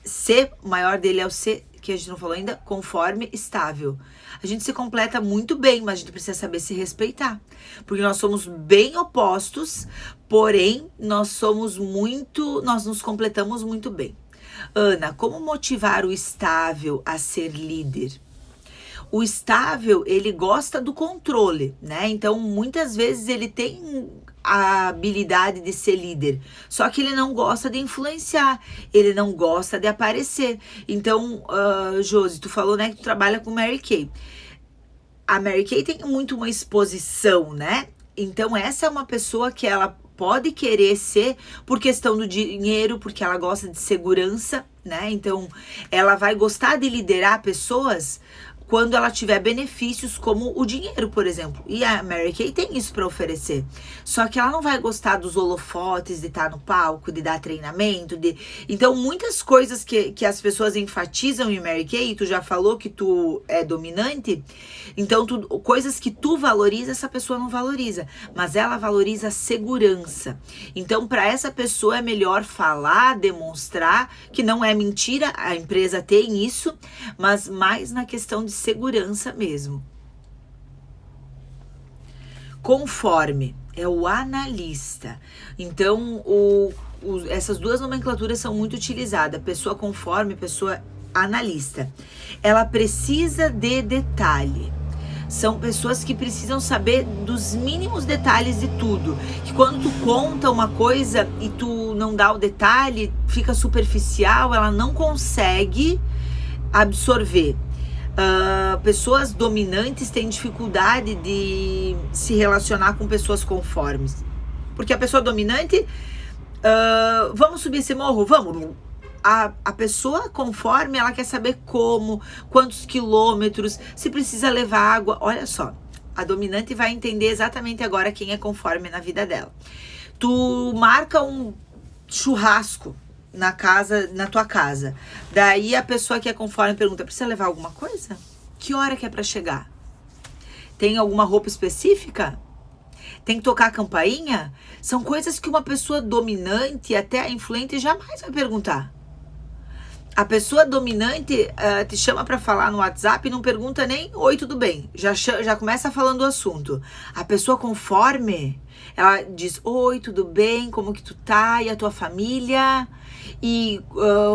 A: C, o maior dele é o C, que a gente não falou ainda, conforme, estável. A gente se completa muito bem, mas a gente precisa saber se respeitar. Porque nós somos bem opostos, porém, nós nos completamos muito bem. Ana, como motivar o estável a ser líder? O estável, ele gosta do controle, né? Então, muitas vezes ele tem a habilidade de ser líder, só que ele não gosta de influenciar, ele não gosta de aparecer. Então, Josi, tu falou, né, que tu trabalha com Mary Kay. A Mary Kay tem muito uma exposição, né? Então, essa é uma pessoa que ela pode querer ser por questão do dinheiro, porque ela gosta de segurança, né? Então, ela vai gostar de liderar pessoas quando ela tiver benefícios como o dinheiro, por exemplo. E a Mary Kay tem isso para oferecer. Só que ela não vai gostar dos holofotes, de estar no palco, de dar treinamento, de... Então, muitas coisas que as pessoas enfatizam em Mary Kay, tu já falou que tu é dominante, então coisas que tu valoriza, essa pessoa não valoriza, mas ela valoriza a segurança. Então, para essa pessoa é melhor falar, demonstrar que não é mentira, a empresa tem isso, mas mais na questão de segurança mesmo. Conforme é o analista. Então, essas duas nomenclaturas são muito utilizadas. Pessoa conforme, pessoa analista. Ela precisa de detalhe. São pessoas que precisam saber dos mínimos detalhes de tudo. Que quando tu conta uma coisa e tu não dá o detalhe, fica superficial, ela não consegue absorver. Pessoas dominantes têm dificuldade de se relacionar com pessoas conformes. Porque a pessoa dominante, vamos subir esse morro? Vamos. A pessoa conforme, ela quer saber como, quantos quilômetros, se precisa levar água. Olha só, a dominante vai entender exatamente agora quem é conforme na vida dela. Tu marca um churrasco na tua casa. Daí a pessoa que é conforme pergunta: precisa levar alguma coisa? Que hora que é pra chegar? Tem alguma roupa específica? Tem que tocar a campainha? São coisas que uma pessoa dominante, até a influente, jamais vai perguntar. A pessoa dominante te chama pra falar no WhatsApp e não pergunta nem oi, tudo bem. Já começa falando o assunto. A pessoa conforme, ela diz: oi, tudo bem? Como que tu tá? E a tua família? E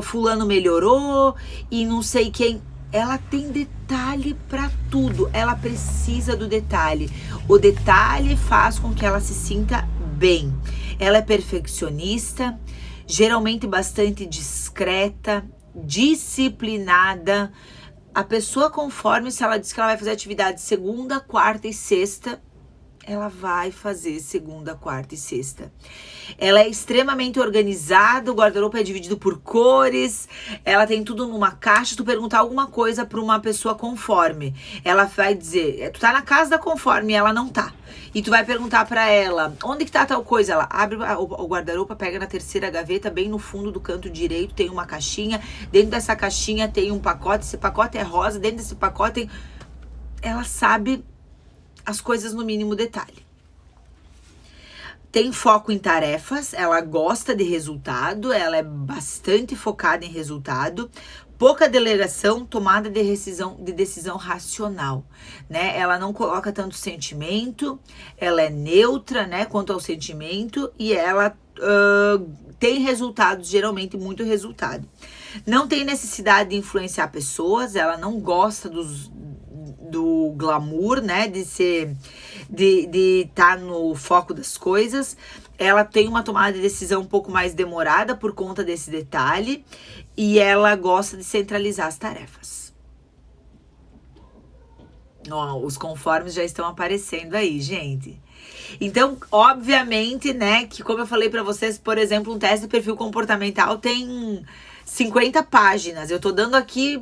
A: fulano melhorou? E não sei quem. Ela tem detalhe pra tudo. Ela precisa do detalhe. O detalhe faz com que ela se sinta bem. Ela é perfeccionista, geralmente bastante discreta, disciplinada. A pessoa conforme, se ela diz que ela vai fazer atividade segunda, quarta e sexta, ela vai fazer segunda, quarta e sexta. Ela é extremamente organizada, o guarda-roupa é dividido por cores, ela tem tudo numa caixa. Tu perguntar alguma coisa para uma pessoa conforme, ela vai dizer: tu tá na casa da conforme, e ela não tá. E tu vai perguntar para ela: onde que tá tal coisa? Ela abre o guarda-roupa, pega na terceira gaveta, bem no fundo do canto direito, tem uma caixinha. Dentro dessa caixinha tem um pacote, esse pacote é rosa, dentro desse pacote tem... Ela sabe as coisas no mínimo detalhe. Tem foco em tarefas, ela gosta de resultado, ela é bastante focada em resultado. Pouca delegação, tomada de decisão racional, né? Ela não coloca tanto sentimento, ela é neutra, né, quanto ao sentimento, e ela tem resultados, geralmente muito resultado. Não tem necessidade de influenciar pessoas, ela não gosta do glamour, né, de estar no foco das coisas. Ela tem uma tomada de decisão um pouco mais demorada por conta desse detalhe, e ela gosta de centralizar as tarefas. Os conformes já estão aparecendo aí, gente. Então, obviamente, né, que como eu falei pra vocês, por exemplo, um teste de perfil comportamental tem 50 páginas. Eu tô dando aqui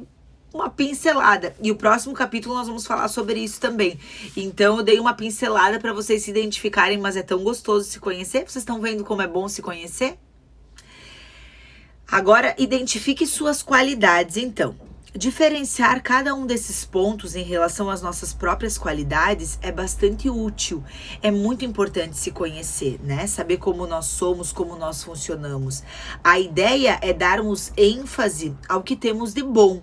A: uma pincelada. E o próximo capítulo nós vamos falar sobre isso também. Então eu dei uma pincelada para vocês se identificarem, mas é tão gostoso se conhecer. Vocês estão vendo como é bom se conhecer? Agora, identifique suas qualidades, então. Diferenciar cada um desses pontos em relação às nossas próprias qualidades é bastante útil. É muito importante se conhecer, né? Saber como nós somos, como nós funcionamos. A ideia é darmos ênfase ao que temos de bom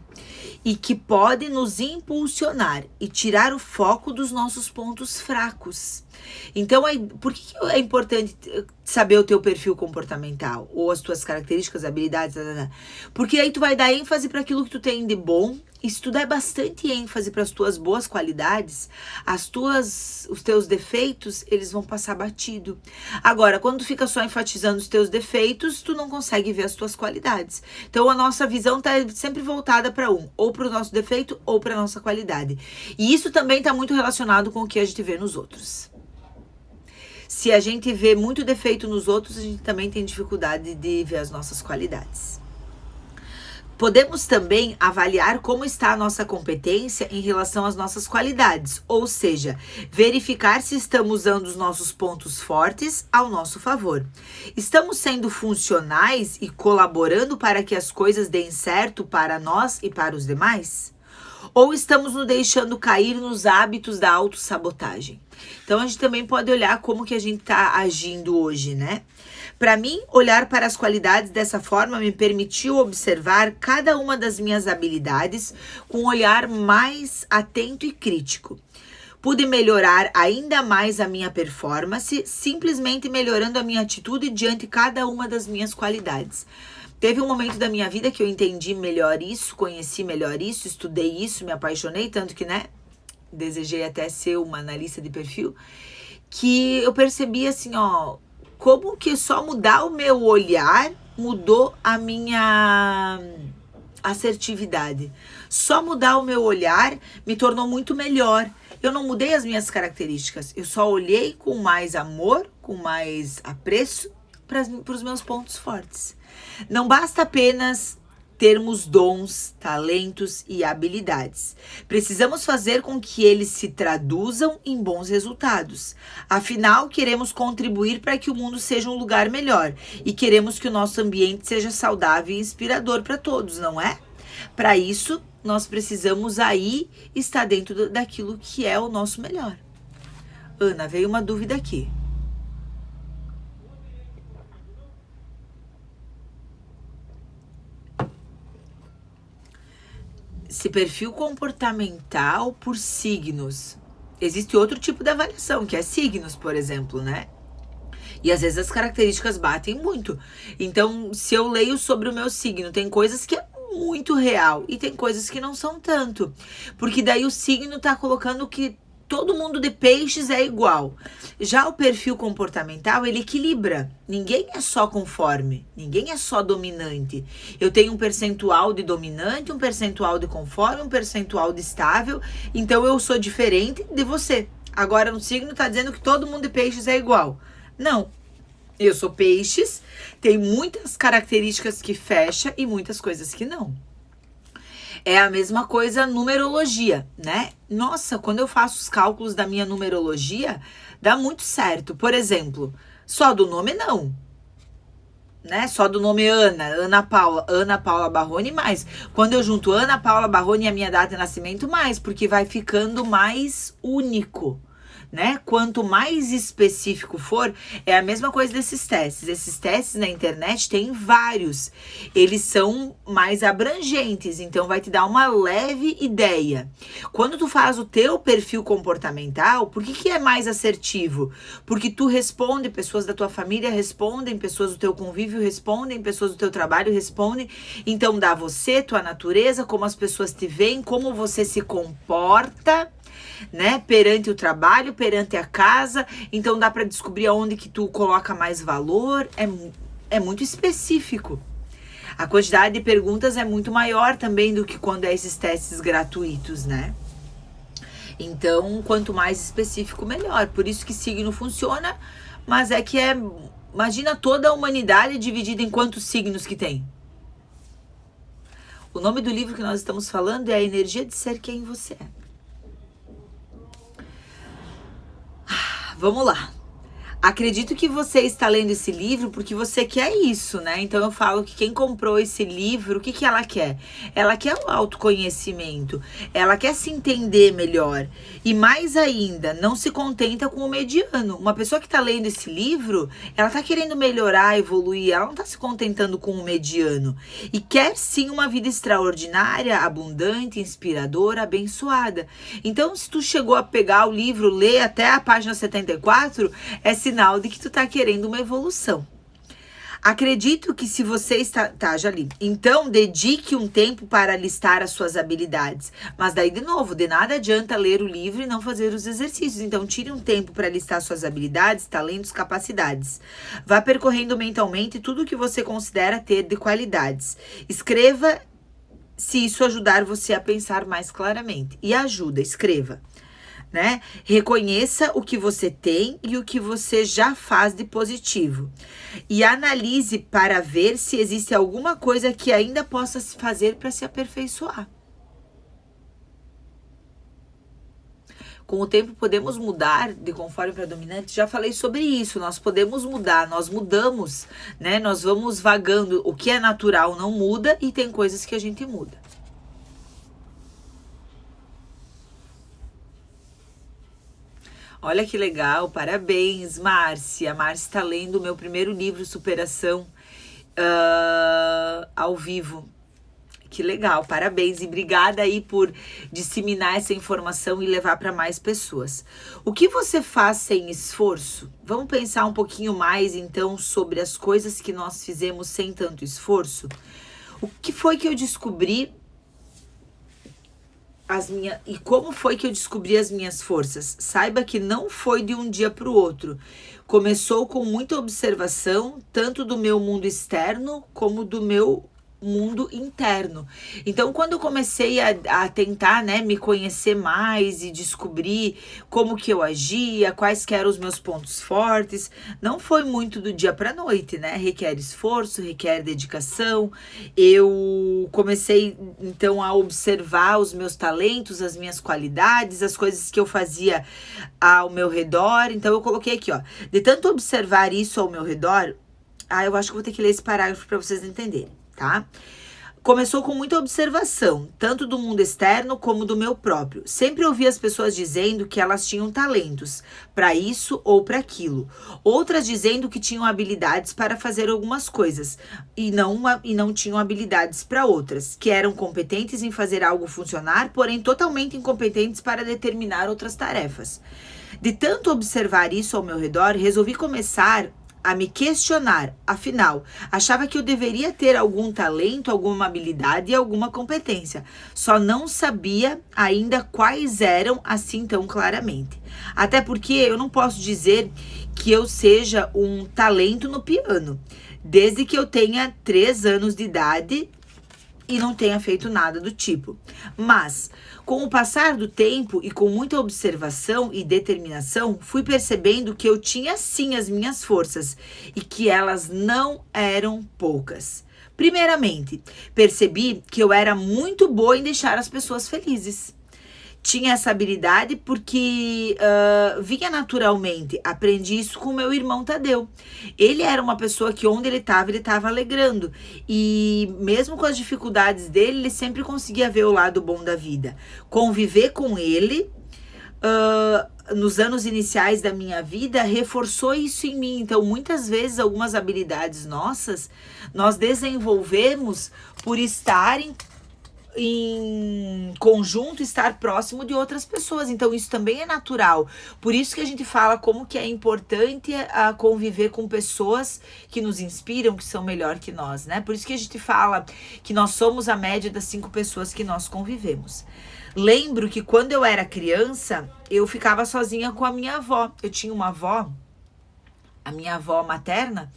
A: e que pode nos impulsionar e tirar o foco dos nossos pontos fracos. Então, por que é importante saber o teu perfil comportamental ou as tuas características, habilidades? Porque aí tu vai dar ênfase para aquilo que tu tem de bom. E se tu der bastante ênfase para as tuas boas qualidades, os teus defeitos, eles vão passar batido. Agora, quando tu fica só enfatizando os teus defeitos, tu não consegue ver as tuas qualidades. Então, a nossa visão tá sempre voltada para ou para o nosso defeito ou para a nossa qualidade. E isso também está muito relacionado com o que a gente vê nos outros. Se a gente vê muito defeito nos outros, a gente também tem dificuldade de ver as nossas qualidades. Podemos também avaliar como está a nossa competência em relação às nossas qualidades, ou seja, verificar se estamos usando os nossos pontos fortes ao nosso favor. Estamos sendo funcionais e colaborando para que as coisas deem certo para nós e para os demais? Ou estamos nos deixando cair nos hábitos da autossabotagem? Então a gente também pode olhar como que a gente está agindo hoje, né? Para mim, olhar para as qualidades dessa forma me permitiu observar cada uma das minhas habilidades com um olhar mais atento e crítico. Pude melhorar ainda mais a minha performance, simplesmente melhorando a minha atitude diante de cada uma das minhas qualidades. Teve um momento da minha vida que eu entendi melhor isso, conheci melhor isso, estudei isso, me apaixonei, tanto que, né, desejei até ser uma analista de perfil, que eu percebi assim, ó, como que só mudar o meu olhar mudou a minha assertividade. Só mudar o meu olhar me tornou muito melhor. Eu não mudei as minhas características, eu só olhei com mais amor, com mais apreço para os meus pontos fortes. Não basta apenas termos dons, talentos e habilidades. Precisamos fazer com que eles se traduzam em bons resultados. Afinal, queremos contribuir para que o mundo seja um lugar melhor e queremos que o nosso ambiente seja saudável e inspirador para todos, não é? Para isso, nós precisamos aí estar dentro daquilo que é o nosso melhor. Ana, veio uma dúvida aqui. Se perfil comportamental por signos. Existe outro tipo de avaliação, que é signos, por exemplo, né? E às vezes as características batem muito. Então, se eu leio sobre o meu signo, tem coisas que é muito real e tem coisas que não são tanto. Porque daí o signo tá colocando que todo mundo de peixes é igual. Já o perfil comportamental, ele equilibra. Ninguém é só conforme, ninguém é só dominante. Eu tenho um percentual de dominante, um percentual de conforme, um percentual de estável, então eu sou diferente de você. Agora no signo tá dizendo que todo mundo de peixes é igual. Não. Eu sou peixes, tem muitas características que fecha e muitas coisas que não. É a mesma coisa numerologia, né? Nossa, quando eu faço os cálculos da minha numerologia, dá muito certo. Por exemplo, só do nome não, né? Só do nome Ana Paula Barroni mais. Quando eu junto Ana Paula Barroni e a minha data de nascimento mais, porque vai ficando mais único, né? Quanto mais específico for, é a mesma coisa desses testes. Esses testes na internet tem vários. Eles são mais abrangentes, então vai te dar uma leve ideia. Quando tu faz o teu perfil comportamental, por que é mais assertivo? Porque tu responde, pessoas da tua família respondem, pessoas do teu convívio respondem, pessoas do teu trabalho respondem. Então dá você, tua natureza, como as pessoas te veem, como você se comporta, né, perante o trabalho, perante a casa. Então dá para descobrir aonde que tu coloca mais valor. É muito específico. A quantidade de perguntas é muito maior também do que quando é esses testes gratuitos, né? Então, quanto mais específico, melhor. Por isso que signo funciona, mas é que imagina toda a humanidade dividida em quantos signos que tem. O nome do livro que nós estamos falando é A Energia de Ser Quem Você É. Vamos lá. Acredito que você está lendo esse livro porque você quer isso, né? Então eu falo que quem comprou esse livro, o que ela quer? Ela quer o autoconhecimento, ela quer se entender melhor. E mais ainda, não se contenta com o mediano. Uma pessoa que está lendo esse livro, ela está querendo melhorar, evoluir, ela não está se contentando com o mediano. E quer sim uma vida extraordinária, abundante, inspiradora, abençoada. Então, se tu chegou a pegar o livro, ler até a página 74, é sinal de que tu tá querendo uma evolução. Acredito que se você está... Tá, já li. Então, dedique um tempo para listar as suas habilidades. Mas daí, de novo, de nada adianta ler o livro e não fazer os exercícios. Então, tire um tempo para listar suas habilidades, talentos, capacidades. Vá percorrendo mentalmente tudo o que você considera ter de qualidades. Escreva se isso ajudar você a pensar mais claramente. E ajuda, escreva. né? Reconheça o que você tem e o que você já faz de positivo. E analise para ver se existe alguma coisa que ainda possa se fazer para se aperfeiçoar. Com o tempo podemos mudar de conforme para dominante. Já falei sobre isso. Nós podemos mudar, nós mudamos, né? Nós vamos vagando. O que é natural não muda e tem coisas que a gente muda. Olha que legal, parabéns, Márcia. A Márcia está lendo o meu primeiro livro, Superação, ao vivo. Que legal, parabéns e obrigada aí por disseminar essa informação e levar para mais pessoas. O que você faz sem esforço? Vamos pensar um pouquinho mais então sobre as coisas que nós fizemos sem tanto esforço? O que foi que eu descobri e como foi que eu descobri as minhas forças? Saiba que não foi de um dia para o outro. Começou com muita observação, tanto do meu mundo externo como do meu mundo interno. Então, quando eu comecei a tentar, né, me conhecer mais e descobrir como que eu agia, quais que eram os meus pontos fortes, não foi muito do dia para a noite, né? Requer esforço, requer dedicação. Eu comecei, então, a observar os meus talentos, as minhas qualidades, as coisas que eu fazia ao meu redor. Então, eu coloquei aqui, ó, de tanto observar isso ao meu redor, eu acho que vou ter que ler esse parágrafo para vocês entenderem. Tá? Começou com muita observação, tanto do mundo externo como do meu próprio. Sempre ouvi as pessoas dizendo que elas tinham talentos para isso ou para aquilo. Outras dizendo que tinham habilidades para fazer algumas coisas e não tinham habilidades para outras, que eram competentes em fazer algo funcionar, porém totalmente incompetentes para determinar outras tarefas. De tanto observar isso ao meu redor, resolvi começar a me questionar. Afinal, achava que eu deveria ter algum talento, alguma habilidade e alguma competência. Só não sabia ainda quais eram assim tão claramente. Até porque eu não posso dizer que eu seja um talento no piano, desde que eu tenha 3 anos de idade e não tenha feito nada do tipo. Mas, com o passar do tempo e com muita observação e determinação, fui percebendo que eu tinha sim as minhas forças e que elas não eram poucas. Primeiramente, percebi que eu era muito boa em deixar as pessoas felizes. Tinha essa habilidade porque vinha naturalmente. Aprendi isso com meu irmão Tadeu. Ele era uma pessoa que onde ele estava alegrando. E mesmo com as dificuldades dele, ele sempre conseguia ver o lado bom da vida. Conviver com ele, nos anos iniciais da minha vida, reforçou isso em mim. Então, muitas vezes, algumas habilidades nossas, nós desenvolvemos por estarem em conjunto, estar próximo de outras pessoas. Então isso também é natural. Por isso que a gente fala como que é importante conviver com pessoas que nos inspiram, que são melhor que nós, né? Por isso que a gente fala que nós somos a média das 5 pessoas que nós convivemos. Lembro que quando eu era criança, eu ficava sozinha com a minha avó. Eu tinha uma avó, a minha avó materna,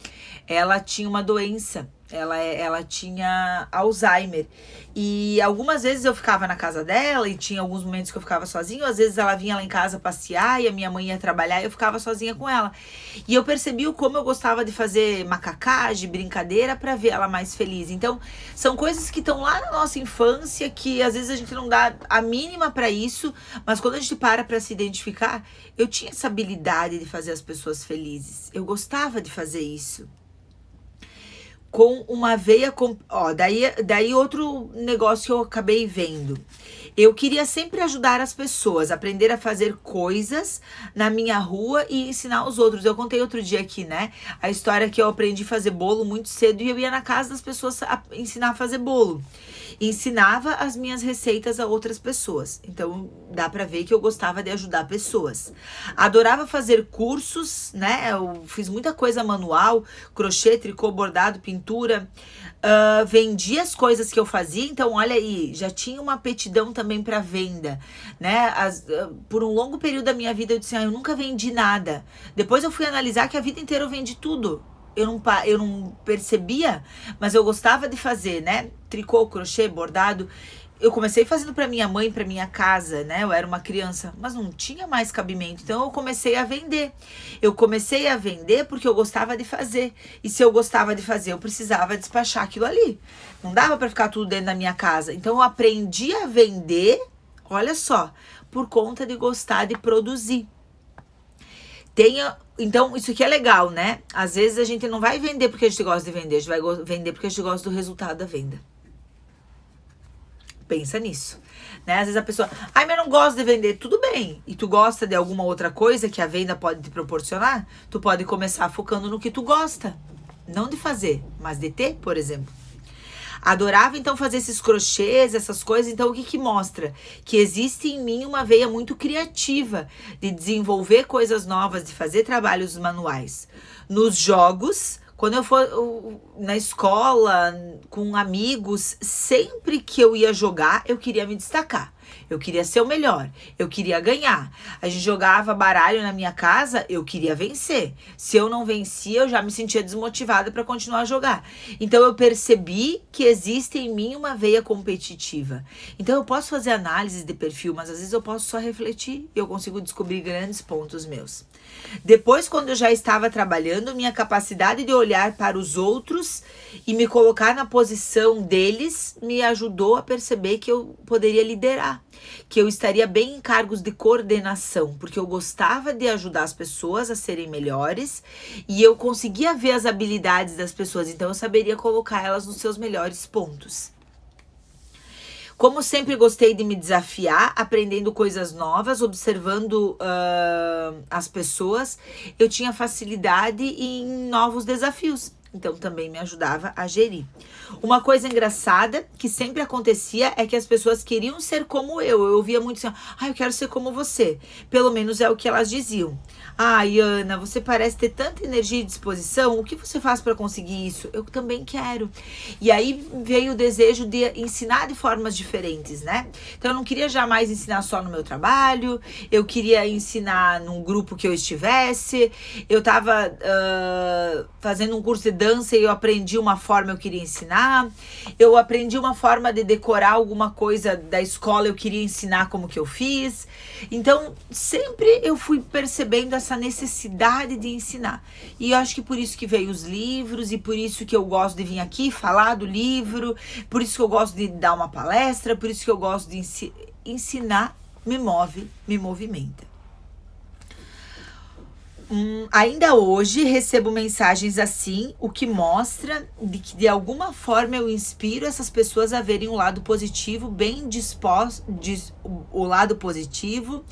A: ela tinha uma doença. Ela tinha Alzheimer. E algumas vezes eu ficava na casa dela e tinha alguns momentos que eu ficava sozinha. Às vezes ela vinha lá em casa passear e a minha mãe ia trabalhar e eu ficava sozinha com ela. E eu percebi o como eu gostava de fazer macacagem, brincadeira para ver ela mais feliz. Então, são coisas que estão lá na nossa infância que às vezes a gente não dá a mínima para isso, mas quando a gente para se identificar, eu tinha essa habilidade de fazer as pessoas felizes. Eu gostava de fazer isso. Com uma veia... Daí outro negócio que eu acabei vendo. Eu queria sempre ajudar as pessoas, aprender a fazer coisas na minha rua e ensinar os outros. Eu contei outro dia aqui, né? A história que eu aprendi a fazer bolo muito cedo e eu ia na casa das pessoas ensinar a fazer bolo. Ensinava as minhas receitas a outras pessoas. Então, dá pra ver que eu gostava de ajudar pessoas. Adorava fazer cursos, né? Eu fiz muita coisa manual, crochê, tricô, bordado, pintura. Vendia as coisas que eu fazia. Então, olha aí, já tinha uma aptidão também para venda, né? Por um longo período da minha vida, eu disse, eu nunca vendi nada. Depois eu fui analisar que a vida inteira eu vendi tudo. Eu não percebia, mas eu gostava de fazer, né? Tricô, crochê, bordado. eu comecei fazendo para minha mãe, para minha casa, né? Eu era uma criança, mas não tinha mais cabimento. Então eu comecei a vender. Eu comecei a vender porque eu gostava de fazer. E se eu gostava de fazer, eu precisava despachar aquilo ali. Não dava para ficar tudo dentro da minha casa. Então eu aprendi a vender, olha só, por conta de gostar de produzir. Então, isso aqui é legal, né? Às vezes a gente não vai vender porque a gente gosta de vender, a gente vai vender porque a gente gosta do resultado da venda. Pensa nisso, né? Às vezes a pessoa, mas eu não gosto de vender. Tudo bem. E tu gosta de alguma outra coisa que a venda pode te proporcionar? Tu pode começar focando no que tu gosta. Não de fazer, mas de ter, por exemplo. Adorava, então, fazer esses crochês, essas coisas. Então, o que que mostra? Que existe em mim uma veia muito criativa de desenvolver coisas novas, de fazer trabalhos manuais. Nos jogos, quando eu for na escola, com amigos, sempre que eu ia jogar, eu queria me destacar. Eu queria ser o melhor, eu queria ganhar. A gente jogava baralho na minha casa, eu queria vencer. Se eu não vencia, eu já me sentia desmotivada para continuar a jogar. Então eu percebi que existe em mim uma veia competitiva. Então eu posso fazer análises de perfil, mas às vezes eu posso só refletir e eu consigo descobrir grandes pontos meus. Depois, quando eu já estava trabalhando, minha capacidade de olhar para os outros e me colocar na posição deles me ajudou a perceber que eu poderia liderar, que eu estaria bem em cargos de coordenação, porque eu gostava de ajudar as pessoas a serem melhores e eu conseguia ver as habilidades das pessoas, então eu saberia colocar elas nos seus melhores pontos. Como sempre gostei de me desafiar, aprendendo coisas novas, observando as pessoas, eu tinha facilidade em novos desafios. Então também me ajudava a gerir. Uma coisa engraçada que sempre acontecia é que as pessoas queriam ser como eu. Eu ouvia muito assim, eu quero ser como você. Pelo menos é o que elas diziam. Ana, você parece ter tanta energia e disposição. O que você faz para conseguir isso? Eu também quero. E aí veio o desejo de ensinar de formas diferentes, né? Então eu não queria jamais ensinar só no meu trabalho. Eu queria ensinar num grupo que eu estivesse. Eu estava fazendo um curso de dança e eu aprendi uma forma eu queria ensinar. Eu aprendi uma forma de decorar alguma coisa da escola, eu queria ensinar como que eu fiz. Então, sempre eu fui percebendo essa necessidade de ensinar. E eu acho que por isso que veio os livros e por isso que eu gosto de vir aqui falar do livro, por isso que eu gosto de dar uma palestra, por isso que eu gosto de ensinar, me move, me movimenta. Ainda hoje recebo mensagens assim, o que mostra que de alguma forma eu inspiro essas pessoas a verem o lado positivo, bem disposto, o lado positivo,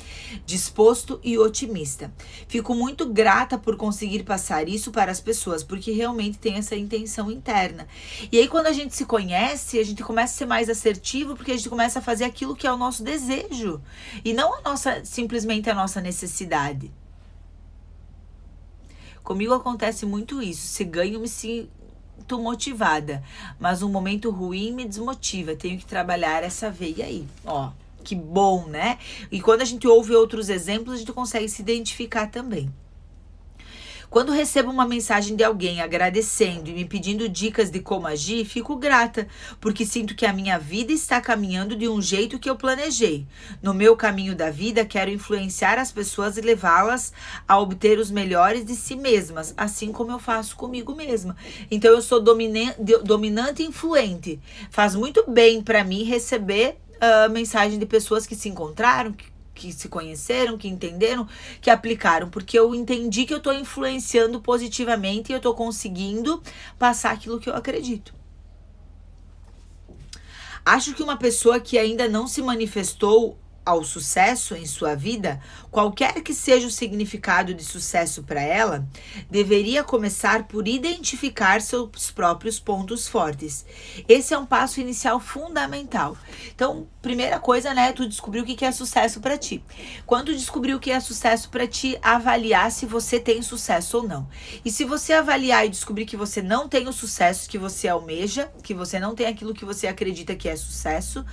A: disposto e otimista. Fico muito grata por conseguir passar isso para as pessoas, porque realmente tem essa intenção interna. E aí quando a gente se conhece, a gente começa a ser mais assertivo, porque a gente começa a fazer aquilo que é o nosso desejo e não simplesmente a nossa necessidade. Comigo acontece muito isso. Se ganho, me sinto motivada. Mas um momento ruim me desmotiva. Tenho que trabalhar essa veia aí. Que bom, né? E quando a gente ouve outros exemplos, a gente consegue se identificar também. Quando recebo uma mensagem de alguém agradecendo e me pedindo dicas de como agir, fico grata, porque sinto que a minha vida está caminhando de um jeito que eu planejei. No meu caminho da vida, quero influenciar as pessoas e levá-las a obter os melhores de si mesmas, assim como eu faço comigo mesma. Então eu sou dominante e influente. Faz muito bem para mim receber mensagem de pessoas que se encontraram, que se conheceram, que entenderam, que aplicaram, porque eu entendi que eu estou influenciando positivamente e eu estou conseguindo passar aquilo que eu acredito. Acho que uma pessoa que ainda não se manifestou ao sucesso em sua vida, qualquer que seja o significado de sucesso para ela, deveria começar por identificar seus próprios pontos fortes. Esse é um passo inicial fundamental. Então, primeira coisa, né, tu descobrir o que é sucesso para ti. Quando descobrir o que é sucesso para ti, avaliar se você tem sucesso ou não. E se você avaliar e descobrir que você não tem o sucesso que você almeja, que você não tem aquilo que você acredita que é sucesso,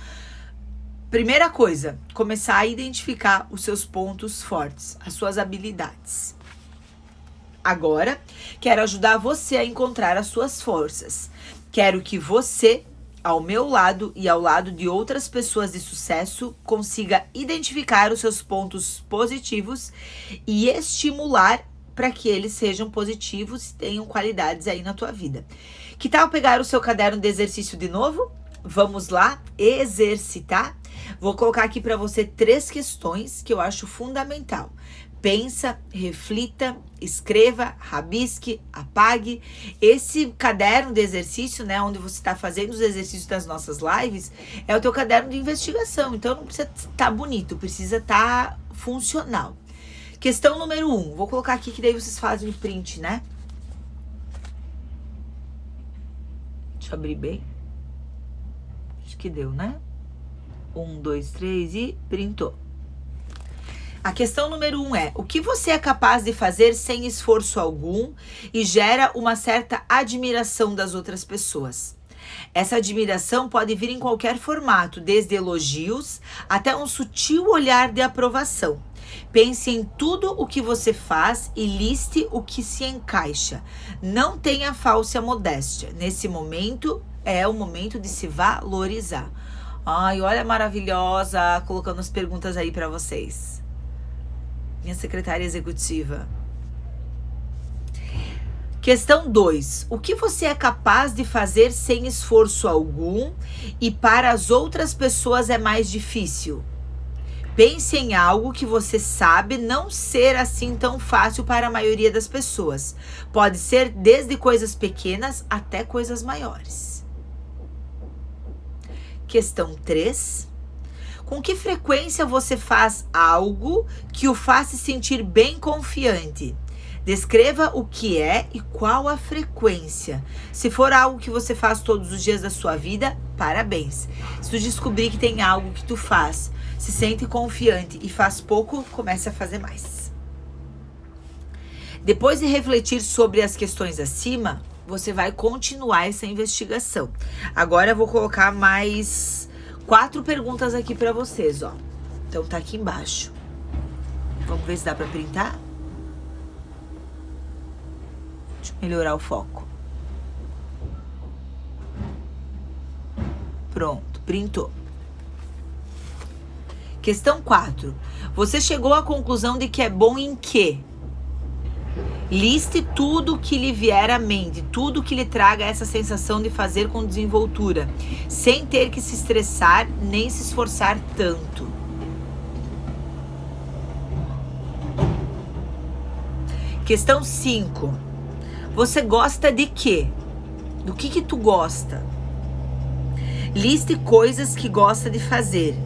A: primeira coisa, começar a identificar os seus pontos fortes, as suas habilidades. Agora, quero ajudar você a encontrar as suas forças. Quero que você ao meu lado e ao lado de outras pessoas de sucesso, consiga identificar os seus pontos positivos e estimular para que eles sejam positivos e tenham qualidades aí na tua vida. Que tal pegar o seu caderno de exercício de novo? Vamos lá exercitar? Vou colocar aqui para você 3 questões que eu acho fundamental. Pensa, reflita, escreva, rabisque, apague. Esse caderno de exercício, né, onde você está fazendo os exercícios das nossas lives, é o teu caderno de investigação. Então não precisa estar bonito, precisa estar funcional. Questão número 1. Vou colocar aqui que daí vocês fazem o print, né? Deixa eu abrir bem. Acho que deu, né? 1, 2, 3 e printou. A questão número 1 é: o que você é capaz de fazer sem esforço algum e gera uma certa admiração das outras pessoas? Essa admiração pode vir em qualquer formato, desde elogios até um sutil olhar de aprovação. Pense em tudo o que você faz e liste o que se encaixa. Não tenha falsa modéstia. Nesse momento é o momento de se valorizar. Ai, olha, maravilhosa, colocando as perguntas aí para vocês. Minha secretária executiva. Questão 2. O que você é capaz de fazer sem esforço algum e para as outras pessoas é mais difícil? Pense em algo que você sabe não ser assim tão fácil para a maioria das pessoas. Pode ser desde coisas pequenas até coisas maiores. Questão 3. Com que frequência você faz algo que o faz se sentir bem confiante? Descreva o que é e qual a frequência. Se for algo que você faz todos os dias da sua vida, parabéns. Se tu descobrir que tem algo que tu faz, se sente confiante e faz pouco, comece a fazer mais. Depois de refletir sobre as questões acima, você vai continuar essa investigação. Agora eu vou colocar mais 4 perguntas aqui para vocês, ó. Então tá aqui embaixo. Vamos ver se dá para printar? Deixa eu melhorar o foco. Pronto, printou. Questão 4. Você chegou à conclusão de que é bom em quê? Liste tudo que lhe vier à mente, tudo que lhe traga essa sensação de fazer com desenvoltura, sem ter que se estressar nem se esforçar tanto. Questão 5. Você gosta de quê? Do que tu gosta? Liste coisas que gosta de fazer.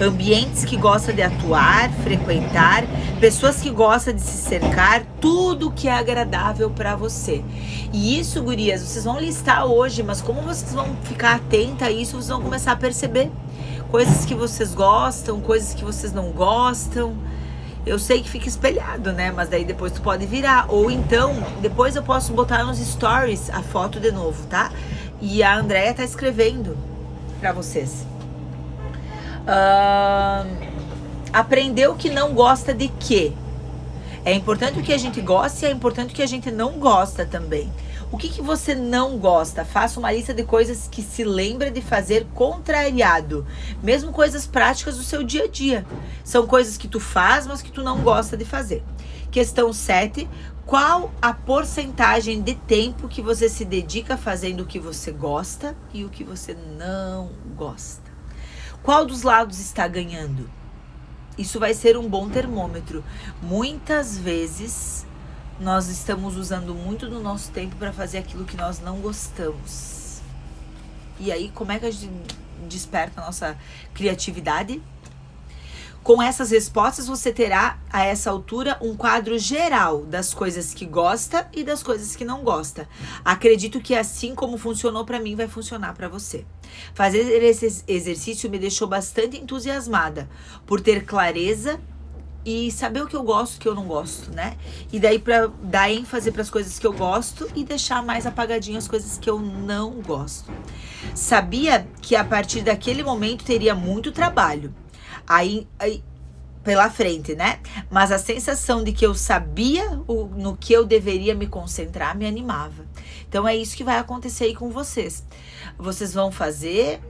A: Ambientes que gosta de atuar, frequentar, pessoas que gostam de se cercar, tudo que é agradável para você. E isso, gurias, vocês vão listar hoje, mas como vocês vão ficar atenta a isso, vocês vão começar a perceber coisas que vocês gostam, coisas que vocês não gostam. Eu sei que fica espelhado, né? Mas daí depois tu pode virar. Ou então, depois eu posso botar nos stories a foto de novo, tá? E a Andréia tá escrevendo para vocês. Aprendeu que não gosta de quê? É importante o que a gente gosta e é importante o que a gente não gosta também. O que você não gosta? Faça uma lista de coisas que se lembra de fazer contrariado. Mesmo coisas práticas do seu dia a dia. São coisas que tu faz, mas que tu não gosta de fazer. Questão 7. Qual a porcentagem de tempo que você se dedica fazendo o que você gosta e o que você não gosta? Qual dos lados está ganhando? Isso vai ser um bom termômetro. Muitas vezes nós estamos usando muito do nosso tempo para fazer aquilo que nós não gostamos. E aí, como é que a gente desperta a nossa criatividade? Com essas respostas, você terá, a essa altura, um quadro geral das coisas que gosta e das coisas que não gosta. Acredito que assim como funcionou para mim, vai funcionar para você. Fazer esse exercício me deixou bastante entusiasmada por ter clareza e saber o que eu gosto e o que eu não gosto, né? E daí para dar ênfase para as coisas que eu gosto e deixar mais apagadinho as coisas que eu não gosto. Sabia que a partir daquele momento teria muito trabalho. Aí pela frente, né? Mas a sensação de que eu sabia no que eu deveria me concentrar me animava. Então é isso que vai acontecer aí com vocês. Vocês vão fazer,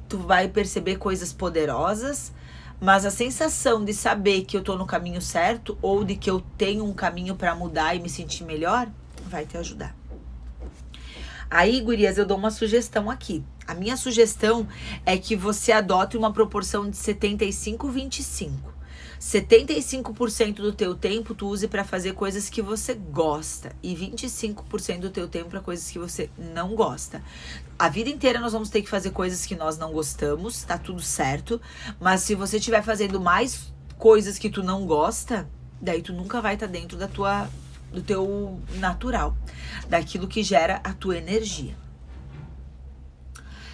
A: tu vai perceber coisas poderosas, mas a sensação de saber que eu tô no caminho certo ou de que eu tenho um caminho para mudar e me sentir melhor, vai te ajudar. Aí, gurias, eu dou uma sugestão aqui. A minha sugestão é que você adote uma proporção de 75-25. 75% do teu tempo tu use para fazer coisas que você gosta e 25% do teu tempo para coisas que você não gosta. A vida inteira nós vamos ter que fazer coisas que nós não gostamos, tá tudo certo, mas se você estiver fazendo mais coisas que tu não gosta, daí tu nunca vai estar dentro do teu natural, daquilo que gera a tua energia.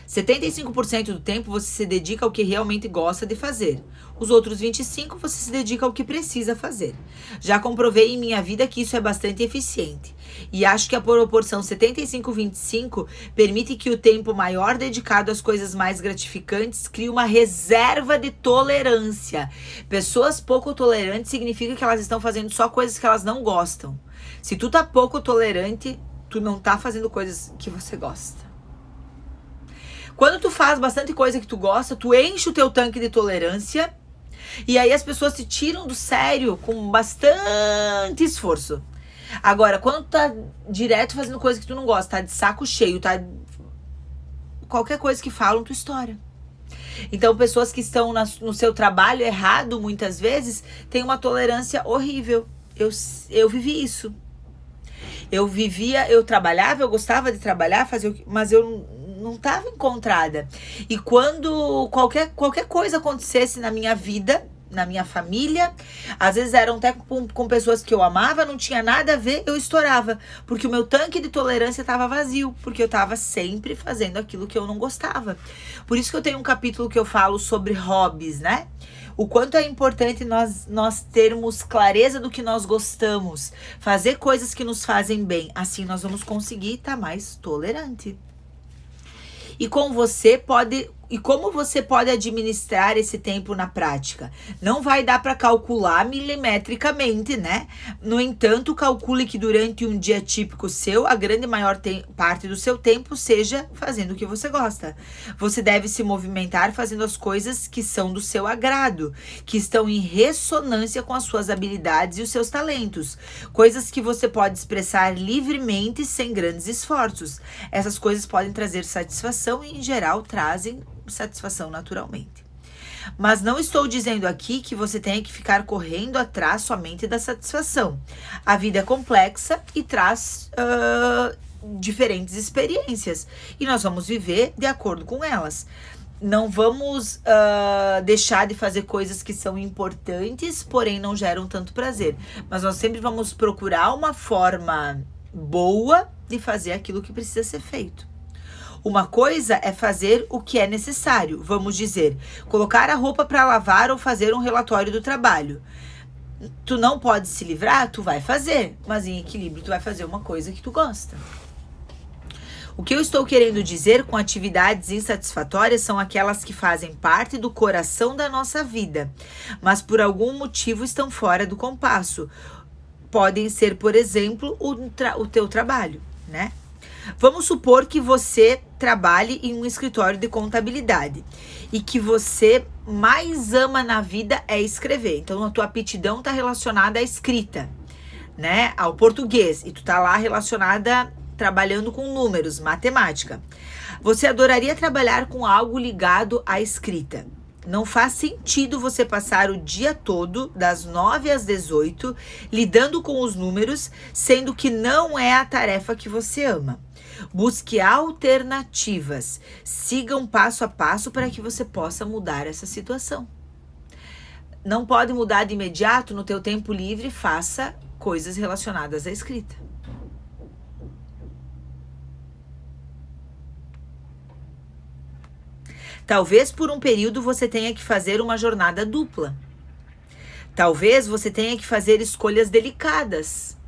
A: 75% do tempo você se dedica ao que realmente gosta de fazer. Os outros 25% você se dedica ao que precisa fazer. Já comprovei em minha vida que isso é bastante eficiente. E acho que a proporção 75-25 permite que o tempo maior dedicado às coisas mais gratificantes crie uma reserva de tolerância. Pessoas pouco tolerantes significa que elas estão fazendo só coisas que elas não gostam. Se tu tá pouco tolerante, tu não tá fazendo coisas que você gosta. Quando tu faz bastante coisa que tu gosta, tu enche o teu tanque de tolerância e aí as pessoas te tiram do sério com bastante esforço. Agora, quando tu tá direto fazendo coisa que tu não gosta, tá de saco cheio, tá... qualquer coisa que falam, tu estoura. Então, pessoas que estão no seu trabalho errado, muitas vezes, têm uma tolerância horrível. Eu vivi isso. Eu trabalhava, eu gostava de trabalhar, mas eu não estava encontrada. E quando qualquer coisa acontecesse na minha vida, na minha família, às vezes eram até com pessoas que eu amava, não tinha nada a ver, eu estourava. Porque o meu tanque de tolerância estava vazio, porque eu estava sempre fazendo aquilo que eu não gostava. Por isso que eu tenho um capítulo que eu falo sobre hobbies, né? O quanto é importante nós termos clareza do que nós gostamos, fazer coisas que nos fazem bem. Assim nós vamos conseguir estar mais tolerante. E como você pode administrar esse tempo na prática? Não vai dar para calcular milimetricamente, né? No entanto, calcule que durante um dia típico seu, a grande maior parte do seu tempo seja fazendo o que você gosta. Você deve se movimentar fazendo as coisas que são do seu agrado, que estão em ressonância com as suas habilidades e os seus talentos. Coisas que você pode expressar livremente sem grandes esforços. Essas coisas podem trazer satisfação e, em geral, trazem satisfação naturalmente. Mas não estou dizendo aqui que você tenha que ficar correndo atrás somente da satisfação. A vida é complexa e traz diferentes experiências e nós vamos viver de acordo com elas. Não vamos deixar de fazer coisas que são importantes, porém não geram tanto prazer. Mas nós sempre vamos procurar uma forma boa de fazer aquilo que precisa ser feito. Uma coisa é fazer o que é necessário, vamos dizer, colocar a roupa para lavar ou fazer um relatório do trabalho. Tu não pode se livrar, tu vai fazer, mas em equilíbrio tu vai fazer uma coisa que tu gosta. O que eu estou querendo dizer com atividades insatisfatórias são aquelas que fazem parte do coração da nossa vida, mas por algum motivo estão fora do compasso. Podem ser, por exemplo, o teu trabalho, né? Vamos supor que você trabalhe em um escritório de contabilidade e que você mais ama na vida é escrever. Então, a tua aptidão está relacionada à escrita, né? Ao português. E tu tá lá relacionada, trabalhando com números, matemática. Você adoraria trabalhar com algo ligado à escrita. Não faz sentido você passar o dia todo, das 9 às 18, lidando com os números, sendo que não é a tarefa que você ama. Busque alternativas. Siga um passo a passo para que você possa mudar essa situação. Não pode mudar de imediato? No teu tempo livre, faça coisas relacionadas à escrita. Talvez por um período você tenha que fazer uma jornada dupla. Talvez você tenha que fazer escolhas delicadas.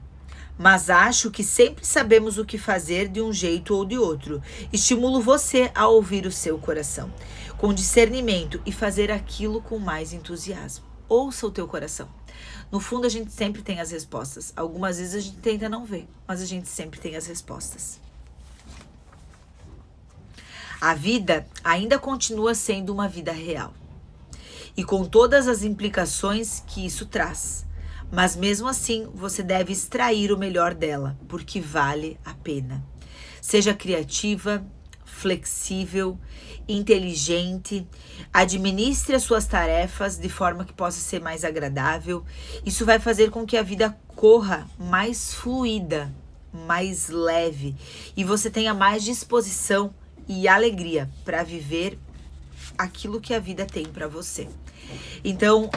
A: Mas acho que sempre sabemos o que fazer de um jeito ou de outro. Estimulo você a ouvir o seu coração, com discernimento e fazer aquilo com mais entusiasmo. ouça o teu coração. No fundo, a gente sempre tem as respostas. Algumas vezes a gente tenta não ver, mas a gente sempre tem as respostas. A vida ainda continua sendo uma vida real. E com todas as implicações que isso traz. Mas mesmo assim, você deve extrair o melhor dela, porque vale a pena. Seja criativa, flexível, inteligente, administre as suas tarefas de forma que possa ser mais agradável. Isso vai fazer com que a vida corra mais fluida, mais leve e você tenha mais disposição e alegria para viver aquilo que a vida tem para você. Então,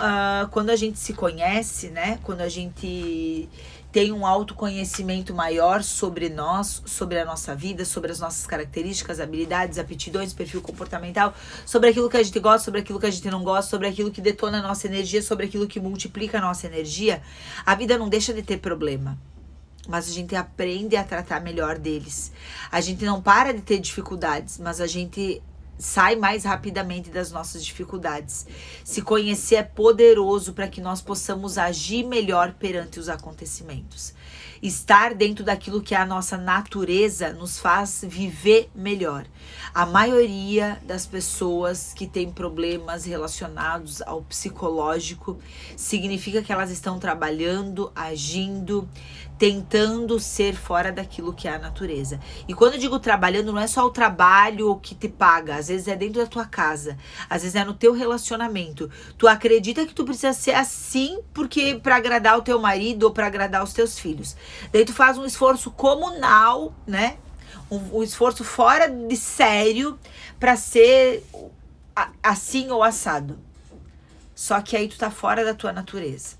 A: quando a gente se conhece, né? Quando a gente tem um autoconhecimento maior sobre nós, sobre a nossa vida, sobre as nossas características, habilidades, aptidões, perfil comportamental, sobre aquilo que a gente gosta, sobre aquilo que a gente não gosta, sobre aquilo que detona a nossa energia, sobre aquilo que multiplica a nossa energia, a vida não deixa de ter problema. Mas a gente aprende a tratar melhor deles. A gente não para de ter dificuldades, mas a gente sai mais rapidamente das nossas dificuldades. Se conhecer é poderoso para que nós possamos agir melhor perante os acontecimentos. Estar dentro daquilo que é a nossa natureza nos faz viver melhor. A maioria das pessoas que têm problemas relacionados ao psicológico significa que elas estão trabalhando, agindo, tentando ser fora daquilo que é a natureza. E quando eu digo trabalhando, não é só o trabalho que te paga, às vezes é dentro da tua casa, às vezes é no teu relacionamento. Tu acredita que tu precisa ser assim porque para agradar o teu marido ou para agradar os teus filhos. Daí tu faz um esforço comunal, né? Um esforço fora de sério para ser assim ou assado. Só que aí tu tá fora da tua natureza.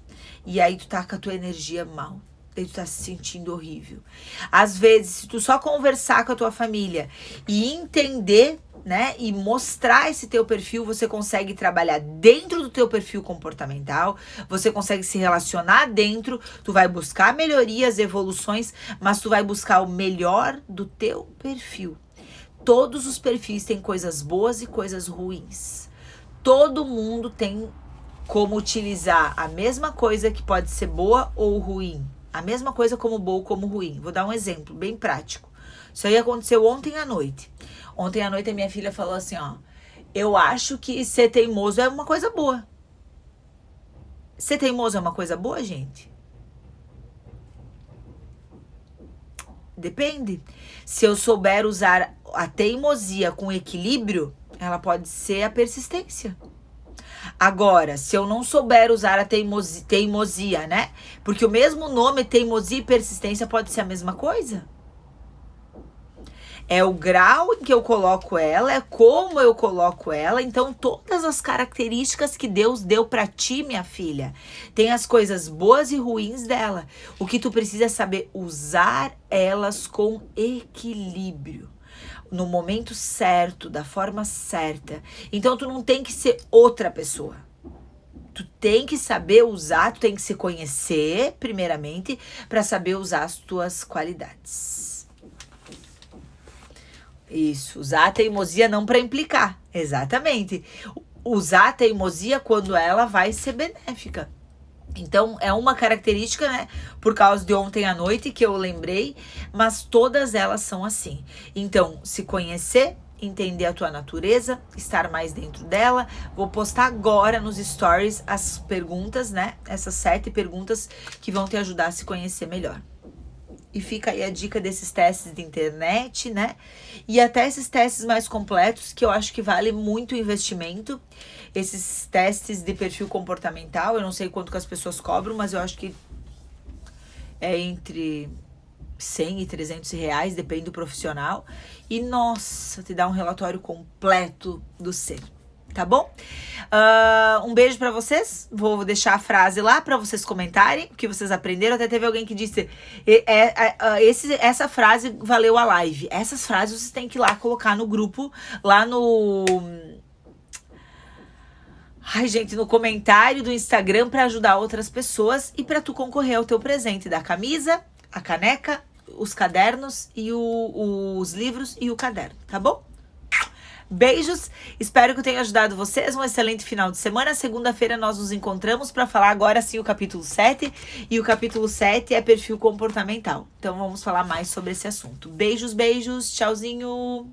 A: E aí tu tá com a tua energia mal. Daí tu tá se sentindo horrível. Às vezes, se tu só conversar com a tua família e entender, né, e mostrar esse teu perfil, você consegue trabalhar dentro do teu perfil comportamental, você consegue se relacionar dentro, tu vai buscar melhorias, evoluções, mas tu vai buscar o melhor do teu perfil. Todos os perfis têm coisas boas e coisas ruins. Todo mundo tem como utilizar a mesma coisa que pode ser boa ou ruim. A mesma coisa como boa ou como ruim. Vou dar um exemplo bem prático. Isso aí aconteceu ontem à noite. Ontem à noite a minha filha falou assim, ó. Eu acho que ser teimoso é uma coisa boa. Ser teimoso é uma coisa boa, gente? Depende. Se eu souber usar a teimosia com equilíbrio, ela pode ser a persistência. Agora, se eu não souber usar a teimosia, né? Porque o mesmo nome, teimosia e persistência, pode ser a mesma coisa. É o grau em que eu coloco ela, é como eu coloco ela. Então, todas as características que Deus deu pra ti, minha filha, tem as coisas boas e ruins dela. O que tu precisa é saber usar elas com equilíbrio. No momento certo, da forma certa. Então, tu não tem que ser outra pessoa. Tu tem que saber usar, tu tem que se conhecer, primeiramente, para saber usar as tuas qualidades. Isso, usar a teimosia não para implicar, exatamente. Usar a teimosia quando ela vai ser benéfica. Então, é uma característica, né, por causa de ontem à noite que eu lembrei, mas todas elas são assim. Então, se conhecer, entender a tua natureza, estar mais dentro dela. Vou postar agora nos stories as perguntas, né, essas 7 perguntas que vão te ajudar a se conhecer melhor. E fica aí a dica desses testes de internet, né? E até esses testes mais completos, que eu acho que vale muito o investimento. Esses testes de perfil comportamental, eu não sei quanto que as pessoas cobram, mas eu acho que é entre 100 e 300 reais, depende do profissional. E, nossa, te dá um relatório completo do ser. Tá bom? Um beijo pra vocês. Vou deixar a frase lá pra vocês comentarem o que vocês aprenderam. Até teve alguém que disse essa frase valeu a live. Essas frases vocês têm que ir lá colocar no grupo, lá no... Ai, gente, no comentário do Instagram pra ajudar outras pessoas e pra tu concorrer ao teu presente da camisa, a caneca, os cadernos e os livros e o caderno, tá bom? Beijos, espero que eu tenha ajudado vocês. Um excelente final de semana. Segunda-feira nós nos encontramos para falar agora sim o capítulo 7. E o capítulo 7 é perfil comportamental. Então vamos falar mais sobre esse assunto. Beijos, beijos, tchauzinho!